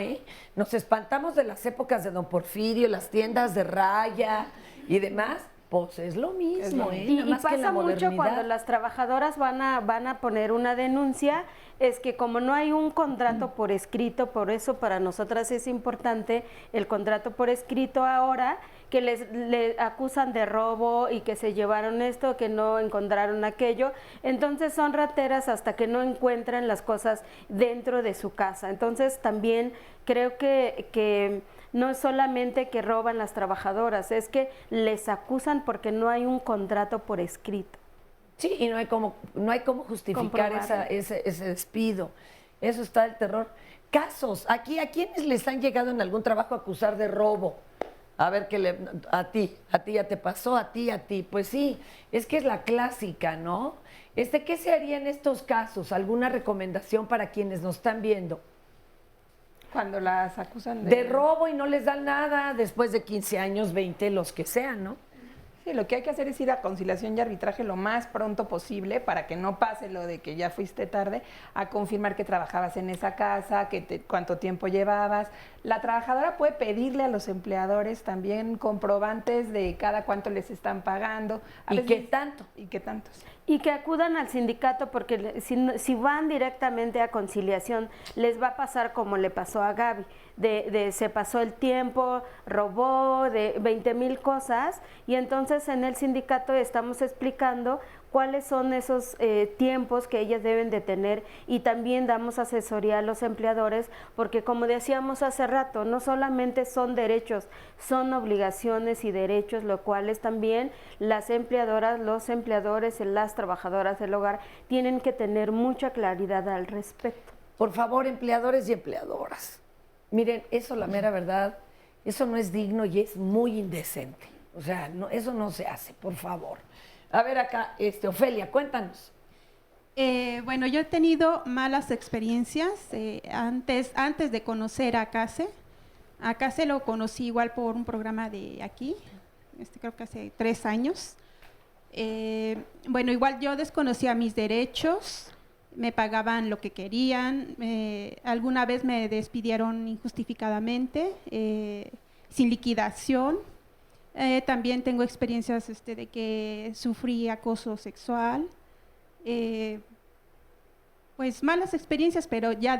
Nos espantamos de las épocas de Don Porfirio, las tiendas de raya y demás. Pues es lo mismo, Y Nada más que en la pasa mucho modernidad. cuando las trabajadoras van a poner una denuncia, es que como no hay un contrato por escrito, por eso para nosotras es importante el contrato por escrito ahora, que le acusan de robo y que se llevaron esto, que no encontraron aquello, entonces son rateras hasta que no encuentran las cosas dentro de su casa. Entonces también creo que no es solamente que roban las trabajadoras, es que les acusan porque no hay un contrato por escrito. Sí, y no hay como justificar ese despido. Eso está el terror. Casos, aquí, ¿a quiénes les han llegado en algún trabajo a acusar de robo? A ver, a ti ya te pasó, a ti. Pues sí, es que es la clásica, ¿no? ¿Qué se haría en estos casos? ¿Alguna recomendación para quienes nos están viendo? Cuando las acusan de robo y no les dan nada después de 15 años, 20, los que sean, ¿no? Sí, lo que hay que hacer es ir a conciliación y arbitraje lo más pronto posible para que no pase lo de que ya fuiste tarde, a confirmar que trabajabas en esa casa, cuánto tiempo llevabas. La trabajadora puede pedirle a los empleadores también comprobantes de cada cuánto les están pagando. ¿Qué tanto? ¿Y qué tantos? Y que acudan al sindicato porque si van directamente a conciliación les va a pasar como le pasó a Gaby, se pasó el tiempo, robó, de 20,000 cosas, y entonces en el sindicato estamos explicando cuáles son esos tiempos que ellas deben de tener, y también damos asesoría a los empleadores porque, como decíamos hace rato, no solamente son derechos, son obligaciones y derechos, lo cual es también las empleadoras, los empleadores, las trabajadoras del hogar tienen que tener mucha claridad al respecto. Por favor, empleadores y empleadoras, miren, eso la mera verdad, eso no es digno y es muy indecente. O sea, no, eso no se hace, por favor. A ver acá, Ofelia, cuéntanos. Bueno, yo he tenido malas experiencias antes de conocer a CASE. A CASE lo conocí igual por un programa de aquí, creo que hace 3 años. Bueno, igual yo desconocía mis derechos, me pagaban lo que querían, alguna vez me despidieron injustificadamente, sin liquidación. También tengo experiencias de que sufrí acoso sexual. pues malas experiencias, pero ya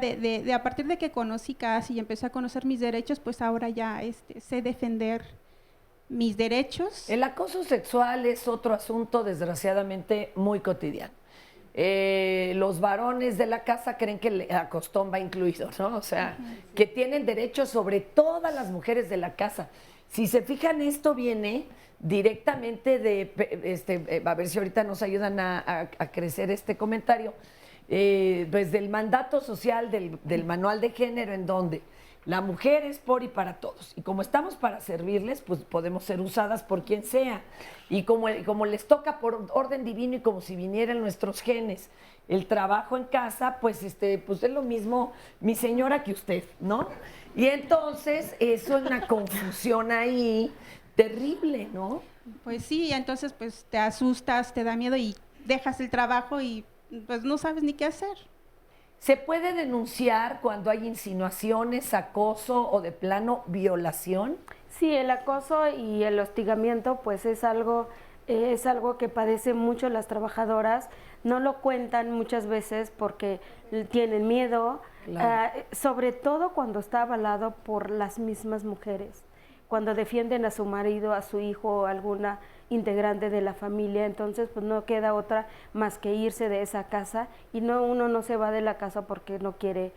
a partir de que conocí CASE y empecé a conocer mis derechos, pues ahora ya sé defender mis derechos. El acoso sexual es otro asunto desgraciadamente muy cotidiano. Los varones de la casa creen que el acostón va incluido, ¿no? O sea, que tienen derechos sobre todas las mujeres de la casa. Si se fijan, esto viene directamente de, a ver si ahorita nos ayudan a crecer este comentario, pues del mandato social del manual de género, en donde la mujer es por y para todos. Y como estamos para servirles, pues podemos ser usadas por quien sea. Y como les toca por orden divino y como si vinieran nuestros genes, el trabajo en casa, pues es lo mismo mi señora que usted, ¿no? Y entonces eso es una confusión ahí terrible, ¿no? Pues sí, entonces pues te asustas, te da miedo y dejas el trabajo y pues no sabes ni qué hacer. ¿Se puede denunciar cuando hay insinuaciones, acoso o de plano violación? Sí, el acoso y el hostigamiento pues es algo que padecen mucho las trabajadoras. No lo cuentan muchas veces porque tienen miedo, claro. Sobre todo cuando está avalado por las mismas mujeres, cuando defienden a su marido, a su hijo o alguna integrante de la familia. Entonces pues no queda otra más que irse de esa casa, y uno no se va de la casa porque no quiere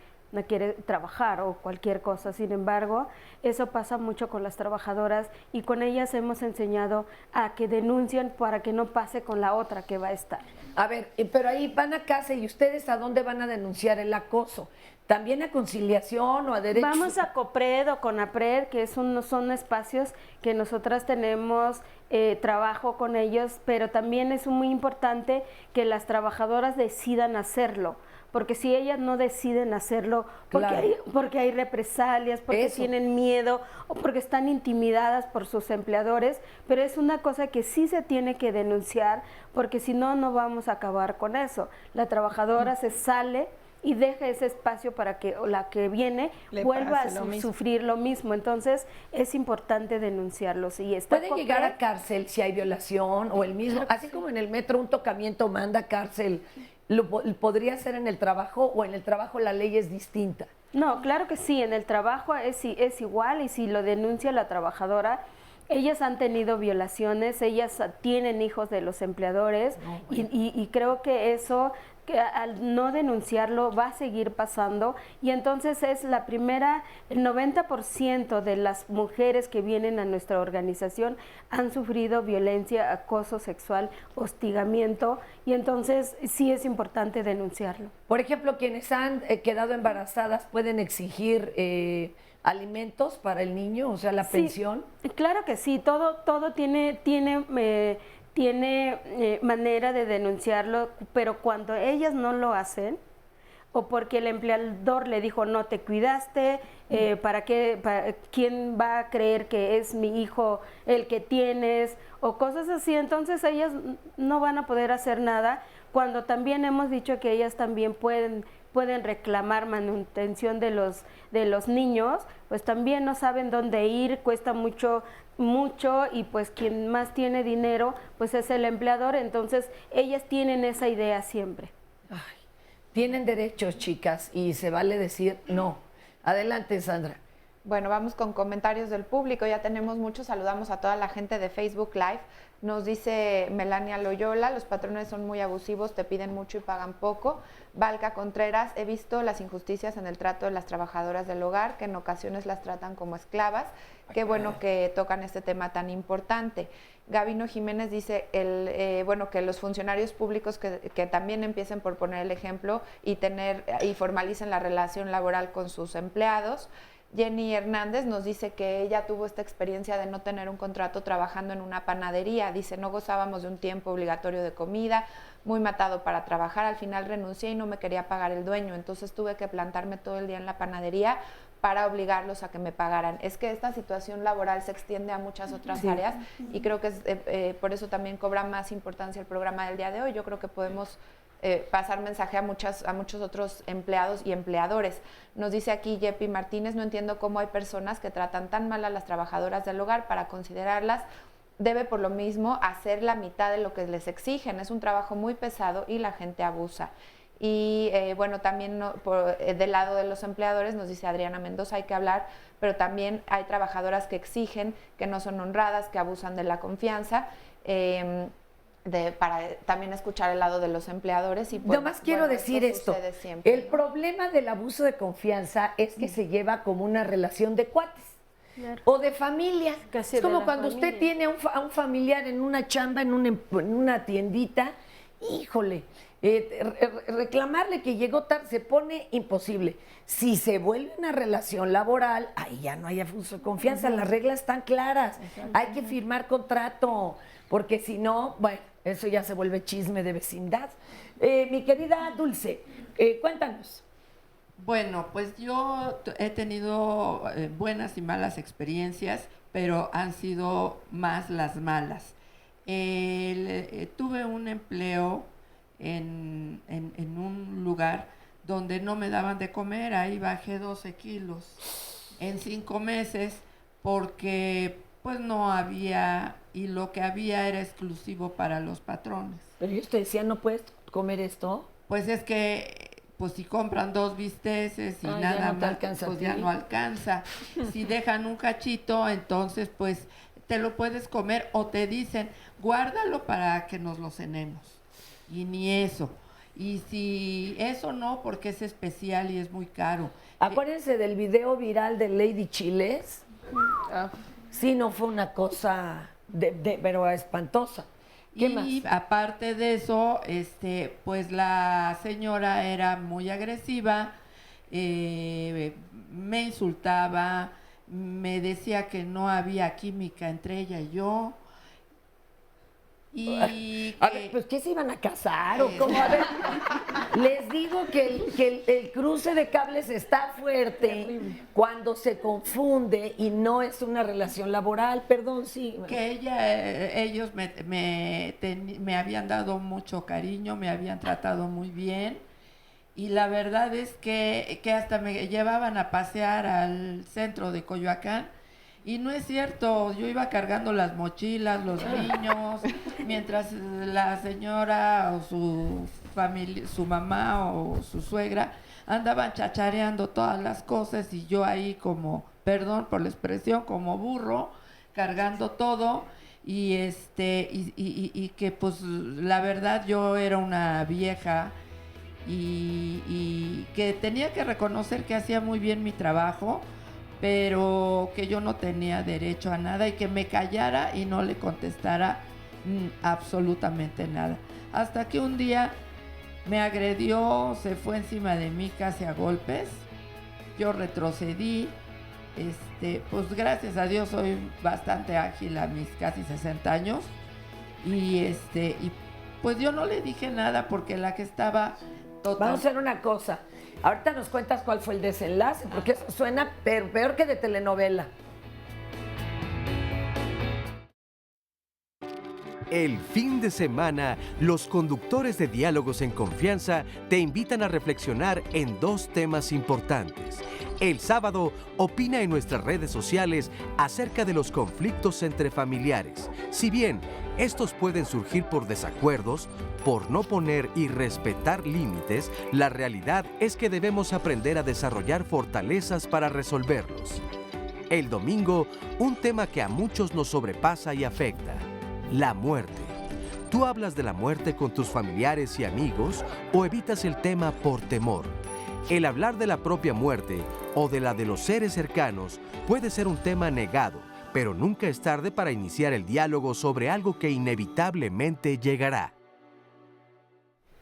trabajar o cualquier cosa. Sin embargo, eso pasa mucho con las trabajadoras, y con ellas hemos enseñado a que denuncien para que no pase con la otra que va a estar. A ver, pero ahí van a casa, ¿y ustedes a dónde van a denunciar el acoso? ¿También a conciliación o a derechos? Vamos a COPRED o CONAPRED, que son espacios que nosotras tenemos trabajo con ellos, pero también es muy importante que las trabajadoras decidan hacerlo, porque si ellas no deciden hacerlo, porque hay represalias, porque tienen miedo o porque están intimidadas por sus empleadores, pero es una cosa que sí se tiene que denunciar, porque si no, no vamos a acabar con eso. La trabajadora se sale y deja ese espacio para que la que viene vuelva a sufrir lo mismo. Entonces es importante denunciarlos. Y ¿puede llegar a cárcel si hay violación o el mismo? Así como en el metro un tocamiento manda a cárcel, ¿podría ser en el trabajo, o en el trabajo la ley es distinta? No, claro que sí, en el trabajo es igual, y si lo denuncia la trabajadora, ellas han tenido violaciones, ellas tienen hijos de los empleadores, y creo que eso, que al no denunciarlo va a seguir pasando, y entonces es el 90% de las mujeres que vienen a nuestra organización han sufrido violencia, acoso sexual, hostigamiento, y entonces sí es importante denunciarlo. Por ejemplo, quienes han quedado embarazadas pueden exigir alimentos para el niño, o sea, la pensión. Claro que sí, todo tiene manera de denunciarlo, pero cuando ellas no lo hacen, o porque el empleador le dijo no te cuidaste, ¿quién va a creer que es mi hijo el que tienes? O cosas así, entonces ellas no van a poder hacer nada, cuando también hemos dicho que ellas también pueden reclamar manutención de los niños, pues también no saben dónde ir, cuesta mucho, y pues quien más tiene dinero pues es el empleador. Entonces ellas tienen esa idea siempre. Ay, tienen derechos, chicas, y se vale decir no. Adelante, Sandra. Bueno, vamos con comentarios del público, ya tenemos muchos. Saludamos a toda la gente de Facebook Live. Nos dice Melania Loyola: los patrones son muy abusivos, te piden mucho y pagan poco. Valca Contreras: he visto las injusticias en el trato de las trabajadoras del hogar, que en ocasiones las tratan como esclavas. Qué bueno que tocan este tema tan importante. Gabino Jiménez dice que los funcionarios públicos que también empiecen por poner el ejemplo y formalicen la relación laboral con sus empleados. Jenny Hernández nos dice que ella tuvo esta experiencia de no tener un contrato trabajando en una panadería. Dice: no gozábamos de un tiempo obligatorio de comida, muy matado para trabajar. Al final renuncié y no me quería pagar el dueño, entonces tuve que plantarme todo el día en la panadería para obligarlos a que me pagaran. Es que esta situación laboral se extiende a muchas otras áreas, y creo que por eso también cobra más importancia el programa del día de hoy. Yo creo que podemos pasar mensaje a muchos otros empleados y empleadores. Nos dice aquí Yepi Martínez: no entiendo cómo hay personas que tratan tan mal a las trabajadoras del hogar para considerarlas debe por lo mismo hacer la mitad de lo que les exigen. Es un trabajo muy pesado y la gente abusa. Y bueno, también del lado de los empleadores, nos dice Adriana Mendoza, hay que hablar, pero también hay trabajadoras que exigen, que no son honradas, que abusan de la confianza, para también escuchar el lado de los empleadores. Y pues, nomás quiero decir esto, el problema del abuso de confianza es que se lleva como una relación de cuates. Claro. O de familia. Es como cuando usted tiene a un familiar en una chamba, en una tiendita, híjole, reclamarle que llegó tarde se pone imposible. Si se vuelve una relación laboral, ahí ya no hay abuso de confianza, las reglas están claras, hay que firmar contrato, porque si no, bueno, eso ya se vuelve chisme de vecindad. Mi querida Dulce, cuéntanos. Bueno, pues yo he tenido buenas y malas experiencias, pero han sido más las malas. Tuve un empleo en un lugar donde no me daban de comer, ahí bajé 12 kilos en 5 meses porque pues no había, y lo que había era exclusivo para los patrones. Pero ellos te decían, ¿no puedes comer esto? Pues es que pues si compran 2 bisteces y nada más, pues ya no alcanza. Si dejan un cachito, entonces pues te lo puedes comer o te dicen, guárdalo para que nos lo cenemos. Y ni eso. Y si eso no, porque es especial y es muy caro. Acuérdense del video viral de Lady Chiles. Sí, no fue una cosa pero espantosa. ¿Qué más? Y aparte de eso, pues la señora era muy agresiva, me insultaba, me decía que no había química entre ella y yo. Y a ver, pues ¿qué se iban a casar o cómo? A ver, les digo que el cruce de cables está fuerte cuando se confunde y no es una relación laboral, perdón, sí. Que ellos me habían dado mucho cariño, me habían tratado muy bien y la verdad es que hasta me llevaban a pasear al centro de Coyoacán. Y no es cierto, yo iba cargando las mochilas, los niños, mientras la señora o su familia, su mamá o su suegra andaban chachareando todas las cosas y yo ahí como, perdón por la expresión, como burro, cargando todo y que pues la verdad yo era una vieja y que tenía que reconocer que hacía muy bien mi trabajo, pero que yo no tenía derecho a nada y que me callara y no le contestara absolutamente nada. Hasta que un día me agredió, se fue encima de mí casi a golpes, yo retrocedí, pues gracias a Dios soy bastante ágil a mis casi 60 años y pues yo no le dije nada porque la que estaba total. Vamos a hacer una cosa. Ahorita nos cuentas cuál fue el desenlace, porque eso suena peor que de telenovela. El fin de semana, los conductores de Diálogos en Confianza te invitan a reflexionar en 2 temas importantes. El sábado, opina en nuestras redes sociales acerca de los conflictos entre familiares. Si bien estos pueden surgir por desacuerdos, por no poner y respetar límites, la realidad es que debemos aprender a desarrollar fortalezas para resolverlos. El domingo, un tema que a muchos nos sobrepasa y afecta: la muerte. ¿Tú hablas de la muerte con tus familiares y amigos o evitas el tema por temor? El hablar de la propia muerte o de la de los seres cercanos puede ser un tema negado, pero nunca es tarde para iniciar el diálogo sobre algo que inevitablemente llegará.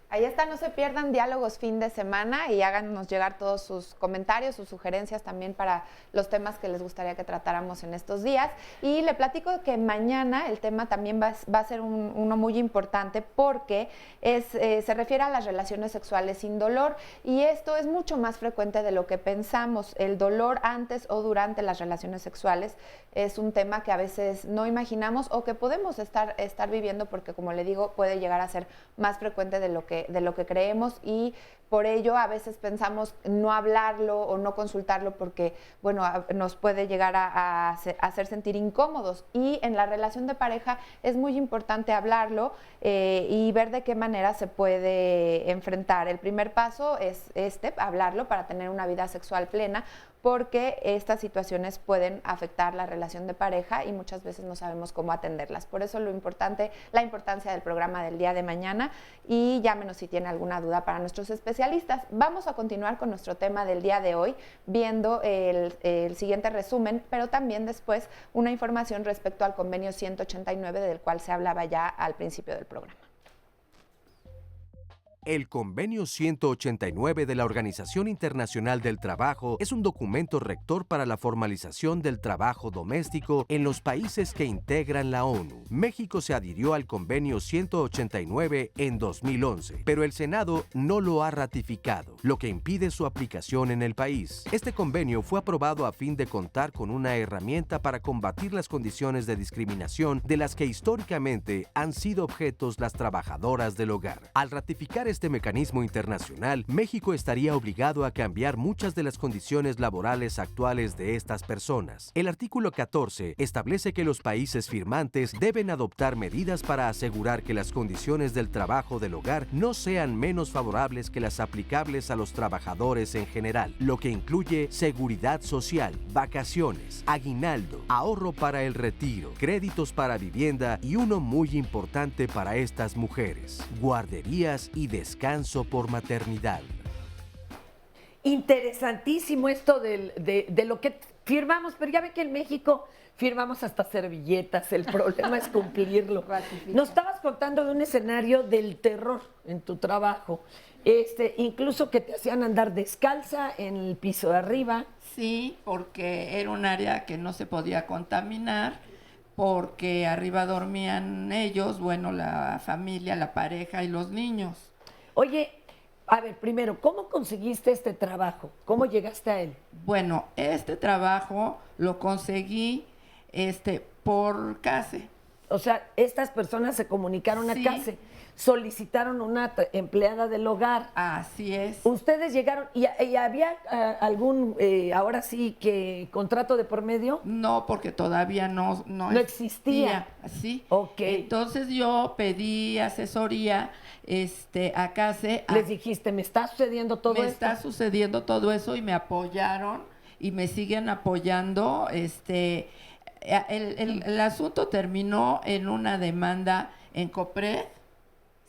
Ahí está, no se pierdan Diálogos fin de semana y háganos llegar todos sus comentarios, sus sugerencias también para los temas que les gustaría que tratáramos en estos días. Y le platico que mañana el tema también va a ser uno muy importante porque se refiere a las relaciones sexuales sin dolor y esto es mucho más frecuente de lo que pensamos. El dolor antes o durante las relaciones sexuales es un tema que a veces no imaginamos o que podemos estar viviendo porque, como le digo, puede llegar a ser más frecuente de lo que lo que creemos, y por ello a veces pensamos no hablarlo o no consultarlo porque, bueno, nos puede llegar a hacer sentir incómodos. Y en la relación de pareja es muy importante hablarlo y ver de qué manera se puede enfrentar. El primer paso es hablarlo para tener una vida sexual plena, porque estas situaciones pueden afectar la relación de pareja y muchas veces no sabemos cómo atenderlas. Por eso la importancia del programa del día de mañana, y llámenos si tiene alguna duda para nuestros especialistas. Vamos a continuar con nuestro tema del día de hoy, viendo el siguiente resumen, pero también después una información respecto al convenio 189 del cual se hablaba ya al principio del programa. El Convenio 189 de la Organización Internacional del Trabajo es un documento rector para la formalización del trabajo doméstico en los países que integran la ONU. México se adhirió al Convenio 189 en 2011, pero el Senado no lo ha ratificado, lo que impide su aplicación en el país. Este convenio fue aprobado a fin de contar con una herramienta para combatir las condiciones de discriminación de las que históricamente han sido objetos las trabajadoras del hogar. Al ratificar este mecanismo internacional, México estaría obligado a cambiar muchas de las condiciones laborales actuales de estas personas. El artículo 14 establece que los países firmantes deben adoptar medidas para asegurar que las condiciones del trabajo del hogar no sean menos favorables que las aplicables a los trabajadores en general, lo que incluye seguridad social, vacaciones, aguinaldo, ahorro para el retiro, créditos para vivienda y uno muy importante para estas mujeres: guarderías y descanso por maternidad. Interesantísimo esto de lo que firmamos, pero ya ve que en México firmamos hasta servilletas, el problema es cumplirlo. Nos estabas contando de un escenario del terror en tu trabajo, incluso que te hacían andar descalza en el piso de arriba. Sí, porque era un área que no se podía contaminar, porque arriba dormían ellos, bueno, la familia, la pareja y los niños. Oye, a ver, primero, ¿cómo conseguiste este trabajo? ¿Cómo llegaste a él? Bueno, este trabajo lo conseguí por CASE. O sea, estas personas se comunicaron a CASE, solicitaron una empleada del hogar. Así es. ¿Ustedes llegaron y había algún, ahora sí, que contrato de por medio? No, porque todavía no existía. Sí. Ok. Entonces yo pedí asesoría a CASE. Les dijiste, ¿me está sucediendo todo esto? Me está sucediendo todo eso, y me apoyaron y me siguen apoyando. El asunto terminó en una demanda en COPRED,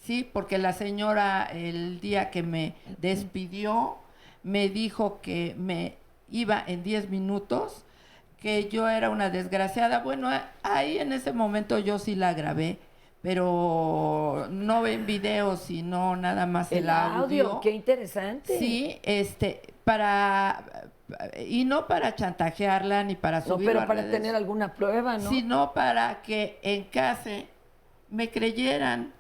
sí, porque la señora el día que me despidió me dijo que me iba en 10 minutos, que yo era una desgraciada. Bueno, ahí en ese momento yo sí la grabé, pero no ven videos, sino nada más el audio. Qué interesante. Sí, y no para chantajearla ni para subirlo, pero para tener alguna prueba, ¿no? Sino para que en CASE me creyeran,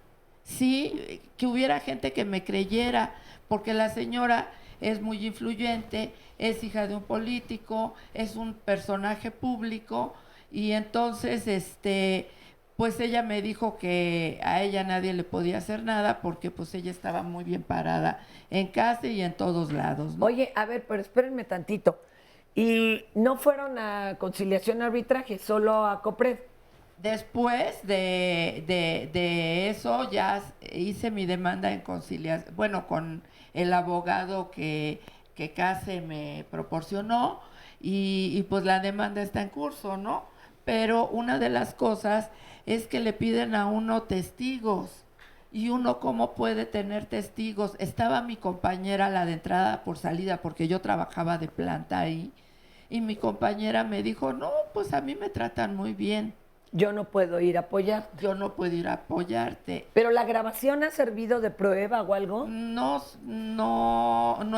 sí, que hubiera gente que me creyera, porque la señora es muy influyente, es hija de un político, es un personaje público, y entonces pues ella me dijo que a ella nadie le podía hacer nada, porque pues ella estaba muy bien parada en CASE y en todos lados, ¿no? Oye, a ver, pero espérenme tantito. ¿Y no fueron a conciliación arbitraje, solo a COPRED? Después de eso ya hice mi demanda en conciliación, bueno, con el abogado que CASE me proporcionó, y pues la demanda está en curso, ¿no? Pero una de las cosas es que le piden a uno testigos, y uno ¿cómo puede tener testigos? Estaba mi compañera, la de entrada por salida, porque yo trabajaba de planta ahí, y mi compañera me dijo, no, pues a mí me tratan muy bien. Yo no puedo ir a apoyar. Yo no puedo ir a apoyarte. ¿Pero la grabación ha servido de prueba o algo? No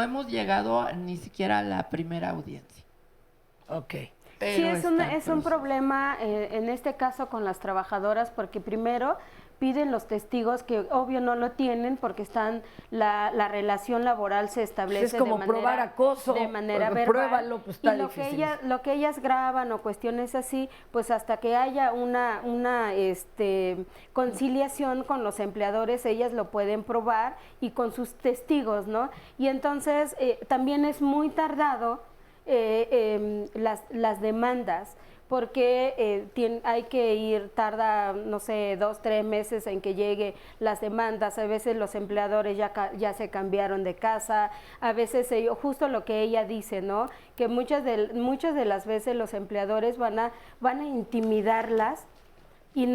hemos llegado ni siquiera a la primera audiencia. Ok. Sí, es un problema en este caso con las trabajadoras, porque primero, piden los testigos que obvio no lo tienen porque están la relación laboral se establece es como de manera, probar acoso, de manera verbal. Pruébalo, pues está y difícil. lo que ellas graban o cuestiones así, pues hasta que haya una conciliación con los empleadores, ellas lo pueden probar y con sus testigos, ¿no? Y entonces también es muy tardado las demandas, porque hay que tarda, no sé, 2, 3 meses en que llegue las demandas. A veces los empleadores ya se cambiaron de casa, a veces justo lo que ella dice, ¿no? Que muchas de las veces los empleadores van a intimidarlas, y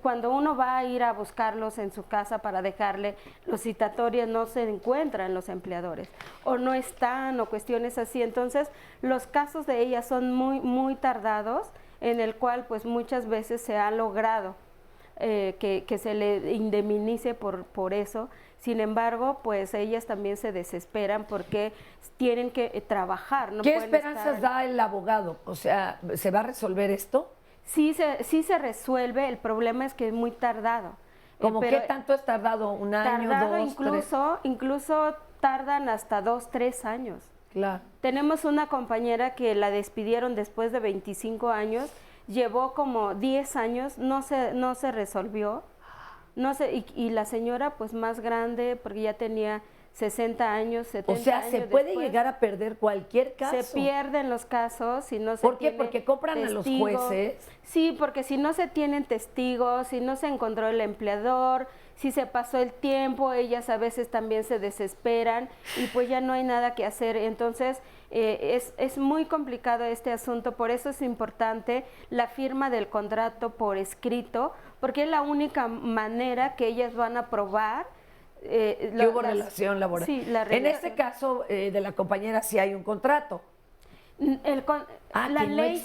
cuando uno va a ir a buscarlos en su casa para dejarle los citatorios, no se encuentran los empleadores o no están o cuestiones así. Entonces los casos de ellas son muy muy tardados, en el cual pues muchas veces se ha logrado que se le indemnice por eso. Sin embargo, pues ellas también se desesperan porque tienen que trabajar. ¿Qué esperanzas da el abogado? O sea, ¿se va a resolver esto? Sí se resuelve, el problema es que es muy tardado. ¿Cómo qué tanto es tardado? ¿Un año, dos, incluso tardan hasta 2, 3 años. Claro. Tenemos una compañera que la despidieron después de 25 años, llevó como 10 años, no se resolvió, y la señora pues más grande, porque ya tenía 60 años, 70 años. O sea, se puede llegar a perder cualquier caso. Se pierden los casos si no se ¿Por qué? tiene Porque compran a los jueces. Sí, porque si no se tienen testigos, si no se encontró el empleador, si se pasó el tiempo, ellas a veces también se desesperan y pues ya no hay nada que hacer. Entonces, es muy complicado este asunto, por eso es importante la firma del contrato por escrito, porque es la única manera que ellas van a probar que hubo relación laboral. Sí, en este caso de la compañera sí hay un contrato. La ley,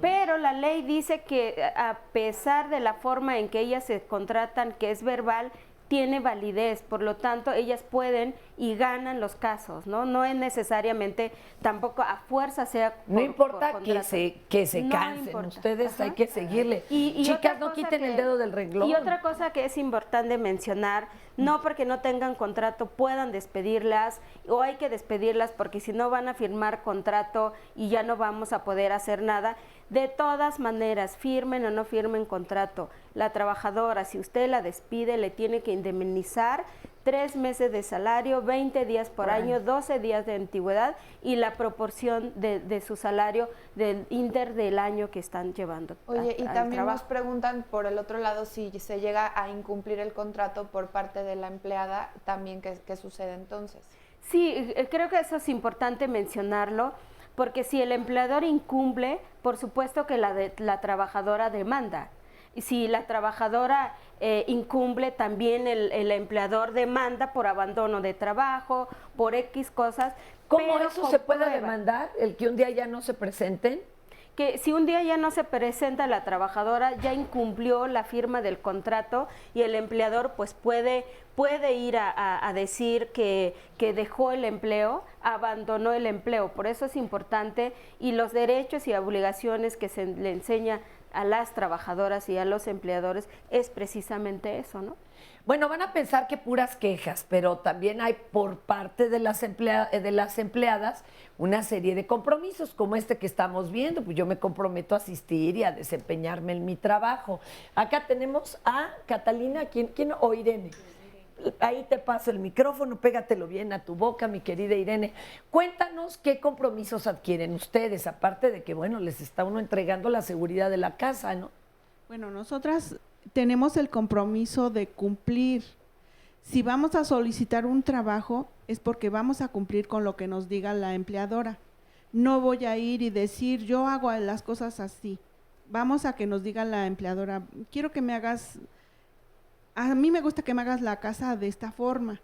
pero la ley dice que a pesar de la forma en que ellas se contratan, que es verbal, tiene validez, por lo tanto ellas pueden y ganan los casos, ¿no? No es necesariamente, tampoco a fuerza sea no importa que se no cansen importa. Ustedes. Ajá. Hay que seguirle. Y chicas, no quiten el dedo del renglón. Y otra cosa que es importante mencionar, no porque no tengan contrato puedan despedirlas, o hay que despedirlas porque si no van a firmar contrato y ya no vamos a poder hacer nada. De todas maneras, firmen o no firmen contrato, la trabajadora, si usted la despide, le tiene que indemnizar 3 meses de salario, 20 días por año, 12 días de antigüedad y la proporción de su salario del del año que están llevando. Oye, y también nos preguntan por el otro lado, si se llega a incumplir el contrato por parte de la empleada, también ¿qué sucede entonces? Sí, creo que eso es importante mencionarlo, porque si el empleador incumple, por supuesto que la trabajadora demanda. Y si la trabajadora incumple, también el empleador demanda por abandono de trabajo, por X cosas. ¿Cómo eso se puede demandar? ¿El que un día ya no se presenten? Que si un día ya no se presenta la trabajadora, ya incumplió la firma del contrato y el empleador pues puede ir a decir que dejó el empleo, abandonó el empleo. Por eso es importante, y los derechos y obligaciones que se le enseña a las trabajadoras y a los empleadores es precisamente eso, ¿no? Bueno, van a pensar que puras quejas, pero también hay por parte de las empleadas una serie de compromisos, como este que estamos viendo. Pues yo me comprometo a asistir y a desempeñarme en mi trabajo. Acá tenemos a Catalina, ¿quién? O Irene. Ahí te paso el micrófono, pégatelo bien a tu boca, mi querida Irene. Cuéntanos qué compromisos adquieren ustedes, aparte de que, bueno, les está uno entregando la seguridad de la casa, ¿no? Bueno, nosotras tenemos el compromiso de cumplir. Si vamos a solicitar un trabajo, es porque vamos a cumplir con lo que nos diga la empleadora. No voy a ir y decir, yo hago las cosas así. Vamos a que nos diga la empleadora, quiero que me hagas... A mí me gusta que me hagas la casa de esta forma.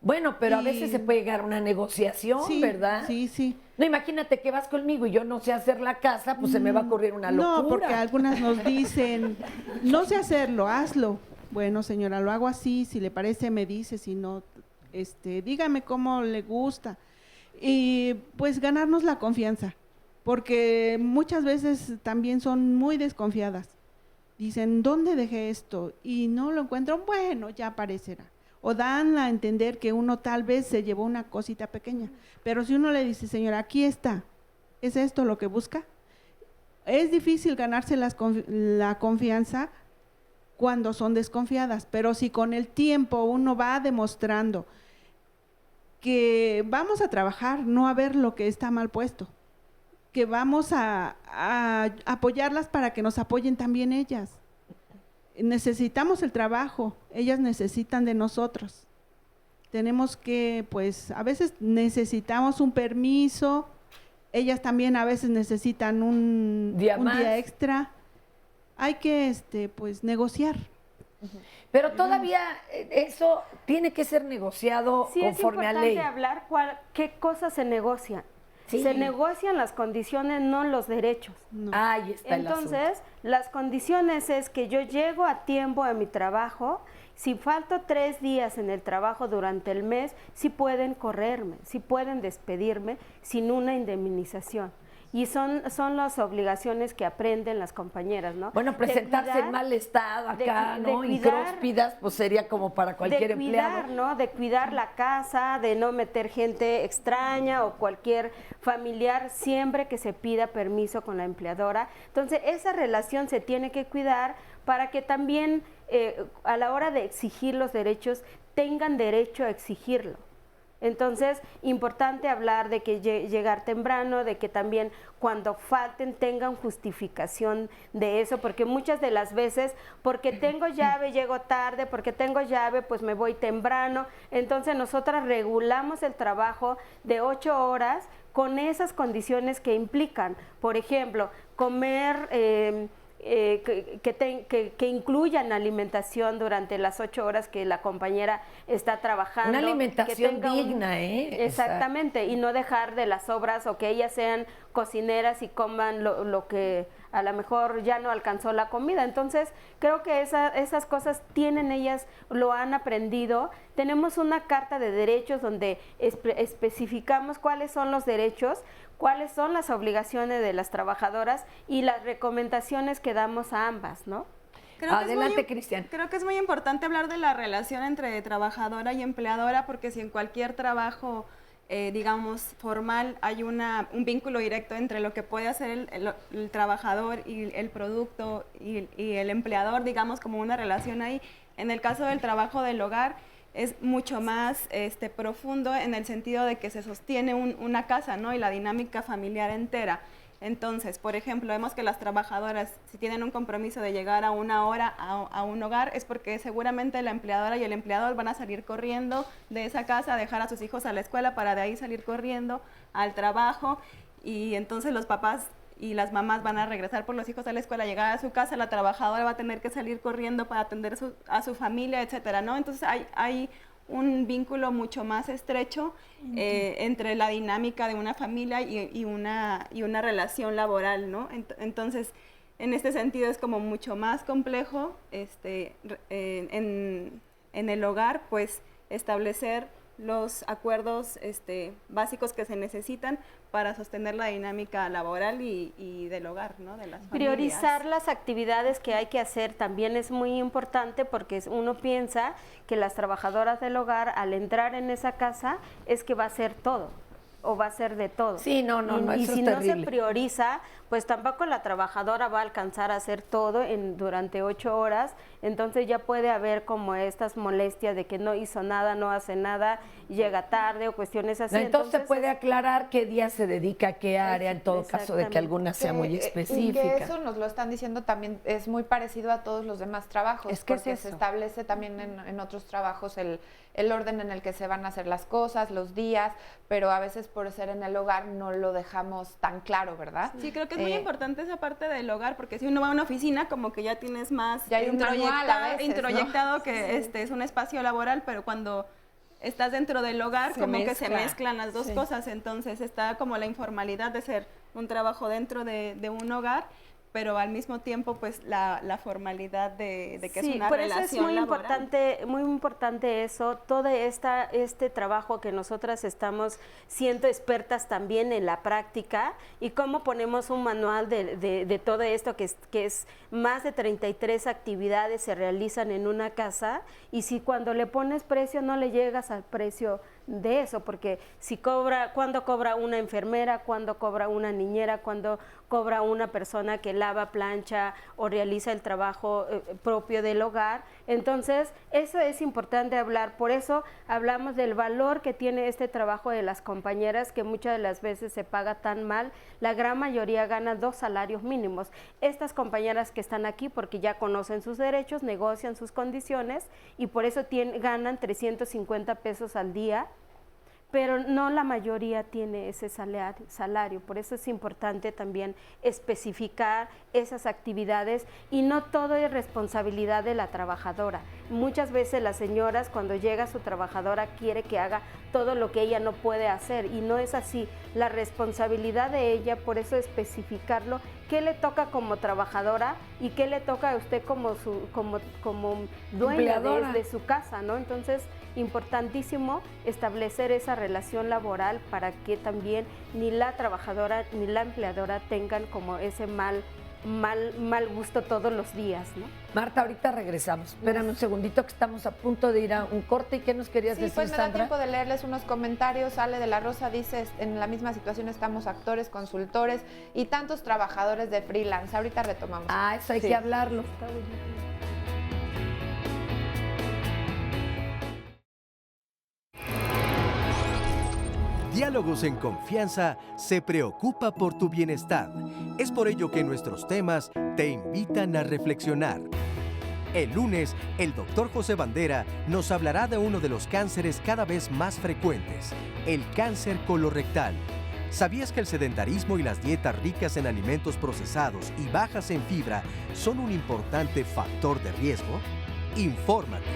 Bueno, pero a veces se puede llegar a una negociación, sí, ¿verdad? Sí, sí. No, imagínate que vas conmigo y yo no sé hacer la casa, pues se me va a ocurrir una locura. No, porque algunas nos dicen, no sé hacerlo, hazlo. Bueno, señora, lo hago así, si le parece me dice, si no, dígame cómo le gusta. Y pues ganarnos la confianza, porque muchas veces también son muy desconfiadas. dicen, ¿dónde dejé esto? Y no lo encuentro, bueno, ya aparecerá. O dan a entender que uno tal vez se llevó una cosita pequeña. Pero si uno le dice, señora, aquí está, ¿es esto lo que busca? Es difícil ganarse la confianza cuando son desconfiadas, pero si con el tiempo uno va demostrando que vamos a trabajar, no a ver lo que está mal puesto, que vamos a apoyarlas para que nos apoyen también ellas. Necesitamos el trabajo, ellas necesitan de nosotros. Tenemos que, pues, a veces necesitamos un permiso, ellas también a veces necesitan un día extra. Hay que, pues, negociar. Pero todavía eso tiene que ser negociado conforme a ley. Sí, es importante hablar qué cosas se negocian. Sí. Se negocian las condiciones, no los derechos. No. Ahí está el asunto. Entonces, las condiciones es que yo llego a tiempo a mi trabajo. Si falto 3 días en el trabajo durante el mes, sí pueden correrme, sí pueden despedirme sin una indemnización. Y son las obligaciones que aprenden las compañeras, ¿no? Bueno, presentarse en mal estado acá, ¿no? Incróspidas, pues sería como para cualquier empleado. ¿No? De cuidar la casa, de no meter gente extraña o cualquier familiar siempre que se pida permiso con la empleadora. Entonces, esa relación se tiene que cuidar para que también a la hora de exigir los derechos tengan derecho a exigirlo. Entonces, importante hablar de que llegar temprano, de que también cuando falten tengan justificación de eso, porque muchas de las veces, porque tengo llave, llego tarde, porque tengo llave, pues me voy temprano. Entonces, nosotras regulamos el trabajo de 8 horas con esas condiciones que implican, por ejemplo, comer... que incluyan alimentación durante las 8 horas que la compañera está trabajando. Una alimentación digna, Exactamente, y no dejar de las sobras o que ellas sean cocineras y coman lo que a lo mejor ya no alcanzó la comida. Entonces, creo que esas cosas ellas lo han aprendido. Tenemos una carta de derechos donde especificamos cuáles son los derechos, cuáles son las obligaciones de las trabajadoras y las recomendaciones que damos a ambas, ¿no? Adelante, Cristian. Creo que es muy importante hablar de la relación entre trabajadora y empleadora, porque si en cualquier trabajo, digamos, formal, hay un vínculo directo entre lo que puede hacer el trabajador y el producto y el empleador, digamos, como una relación ahí. En el caso del trabajo del hogar, es mucho más profundo en el sentido de que se sostiene una casa, ¿no? Y la dinámica familiar entera. Entonces, por ejemplo, vemos que las trabajadoras, si tienen un compromiso de llegar a 1 hora a un hogar, es porque seguramente la empleadora y el empleador van a salir corriendo de esa casa, a dejar a sus hijos a la escuela para de ahí salir corriendo al trabajo, y entonces los papás y las mamás van a regresar por los hijos a la escuela, llegar a su casa, la trabajadora va a tener que salir corriendo para atender a su familia, etcétera, ¿no? Entonces hay un vínculo mucho más estrecho entre la dinámica de una familia y una relación laboral, ¿no? Entonces, en este sentido es como mucho más complejo en el hogar, pues establecer los acuerdos básicos que se necesitan para sostener la dinámica laboral y del hogar, ¿no? De las familias. Priorizar las actividades que hay que hacer también es muy importante, porque uno piensa que las trabajadoras del hogar, al entrar en esa casa, es que va a ser todo o va a ser de todo. Sí, no, y eso si es no terrible. se prioriza, pues tampoco la trabajadora va a alcanzar a hacer todo durante 8 horas, entonces ya puede haber como estas molestias de que no hizo nada, no hace nada, llega tarde o cuestiones así. Entonces se puede aclarar qué día se dedica a qué área, en todo caso de que alguna sea muy específica. Y que eso nos lo están diciendo también, es muy parecido a todos los demás trabajos, porque se establece también en otros trabajos el orden en el que se van a hacer las cosas, los días, pero a veces por ser en el hogar no lo dejamos tan claro, ¿verdad? Sí, creo que es muy importante esa parte del hogar, porque si uno va a una oficina, como que ya tienes más ya hay introyectado, ¿no? que es un espacio laboral, pero cuando estás dentro del hogar, que se mezclan las dos cosas, entonces está como la informalidad de ser un trabajo dentro de un hogar, pero al mismo tiempo pues la formalidad de que es una por relación eso es muy laboral. muy importante eso, todo este trabajo que nosotras estamos siendo expertas también en la práctica y cómo ponemos un manual de todo esto que es más de 33 actividades se realizan en una casa, y si cuando le pones precio no le llegas al precio de eso, porque cuando cobra una enfermera, cuando cobra una niñera, cuando cobra una persona que lava, plancha o realiza el trabajo propio del hogar. Entonces, eso es importante hablar. Por eso hablamos del valor que tiene este trabajo de las compañeras, que muchas de las veces se paga tan mal. La gran mayoría gana 2 salarios mínimos. Estas compañeras que están aquí, porque ya conocen sus derechos, negocian sus condiciones y por eso ganan 350 pesos al día, pero no la mayoría tiene ese salario. Por eso es importante también especificar esas actividades, y no todo es responsabilidad de la trabajadora. Muchas veces las señoras, cuando llega su trabajadora, quiere que haga todo lo que ella no puede hacer, y no es así. La responsabilidad de ella, por eso especificarlo, qué le toca como trabajadora y qué le toca a usted como dueña de su casa, ¿no? Entonces, importantísimo establecer esa relación laboral para que también ni la trabajadora ni la empleadora tengan como ese mal gusto todos los días, ¿no? Marta, ahorita regresamos. Espérame un segundito, que estamos a punto de ir a un corte. ¿Y qué nos querías decir, pues me Sandra? da tiempo de leerles unos comentarios. Ale de la Rosa dice, en la misma situación estamos actores, consultores y tantos trabajadores de freelance. Ahorita retomamos. Eso hay que hablarlo. Diálogos en Confianza se preocupa por tu bienestar. Es por ello que nuestros temas te invitan a reflexionar. El lunes, el doctor José Bandera nos hablará de uno de los cánceres cada vez más frecuentes, el cáncer colorectal. ¿Sabías que el sedentarismo y las dietas ricas en alimentos procesados y bajas en fibra son un importante factor de riesgo? Infórmate.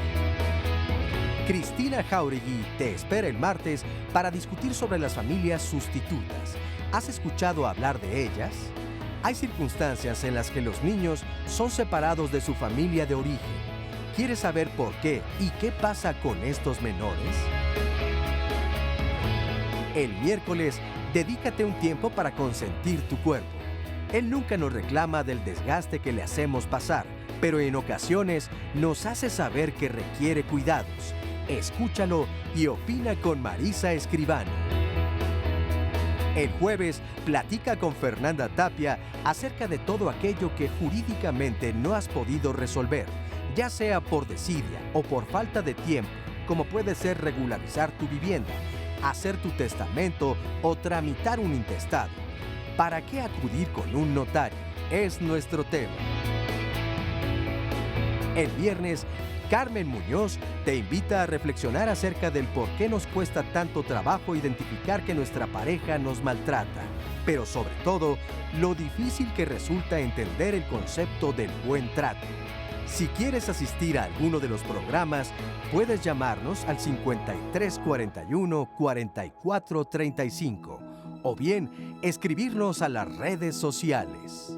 Cristina Jauregui te espera el martes para discutir sobre las familias sustitutas. ¿Has escuchado hablar de ellas? Hay circunstancias en las que los niños son separados de su familia de origen. ¿Quieres saber por qué y qué pasa con estos menores? El miércoles, dedícate un tiempo para consentir tu cuerpo. Él nunca nos reclama del desgaste que le hacemos pasar, pero en ocasiones nos hace saber que requiere cuidados. Escúchalo y opina con Marisa Escribano. El jueves, platica con Fernanda Tapia acerca de todo aquello que jurídicamente no has podido resolver, ya sea por desidia o por falta de tiempo, como puede ser regularizar tu vivienda, hacer tu testamento o tramitar un intestado. ¿Para qué acudir con un notario? Es nuestro tema. El viernes, Carmen Muñoz te invita a reflexionar acerca del por qué nos cuesta tanto trabajo identificar que nuestra pareja nos maltrata, pero sobre todo, lo difícil que resulta entender el concepto del buen trato. Si quieres asistir a alguno de los programas, puedes llamarnos al 5341-4435 o bien escribirnos a las redes sociales.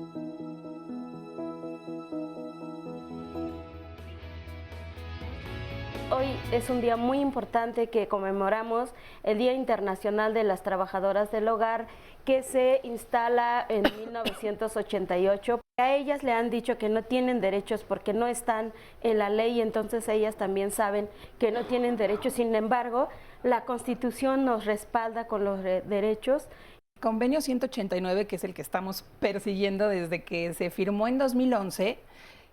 Hoy es un día muy importante que conmemoramos el Día Internacional de las Trabajadoras del Hogar, que se instala en 1988. A ellas le han dicho que no tienen derechos porque no están en la ley, entonces ellas también saben que no tienen derechos. Sin embargo, la Constitución nos respalda con los derechos. Convenio 189, que es el que estamos persiguiendo desde que se firmó en 2011,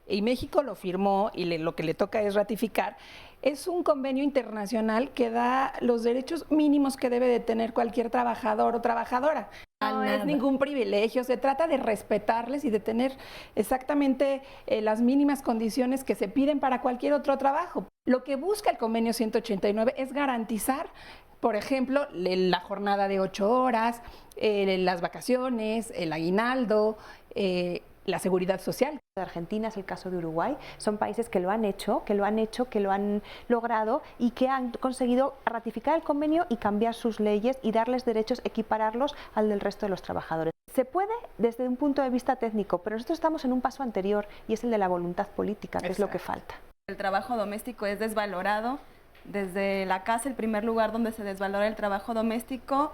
y México lo firmó y lo que le toca es ratificar, es un convenio internacional que da los derechos mínimos que debe de tener cualquier trabajador o trabajadora. No es ningún privilegio, se trata de respetarles y de tener exactamente las mínimas condiciones que se piden para cualquier otro trabajo. Lo que busca el convenio 189 es garantizar, por ejemplo, la jornada de 8 horas, las vacaciones, el aguinaldo, la seguridad social. De Argentina es el caso de Uruguay, son países que lo han hecho, que lo han logrado y que han conseguido ratificar el convenio y cambiar sus leyes y darles derechos, equipararlos al del resto de los trabajadores. Se puede desde un punto de vista técnico, pero nosotros estamos en un paso anterior y es el de la voluntad política, que es lo que falta. El trabajo doméstico es desvalorado. Desde la casa, el primer lugar donde se desvalora el trabajo doméstico,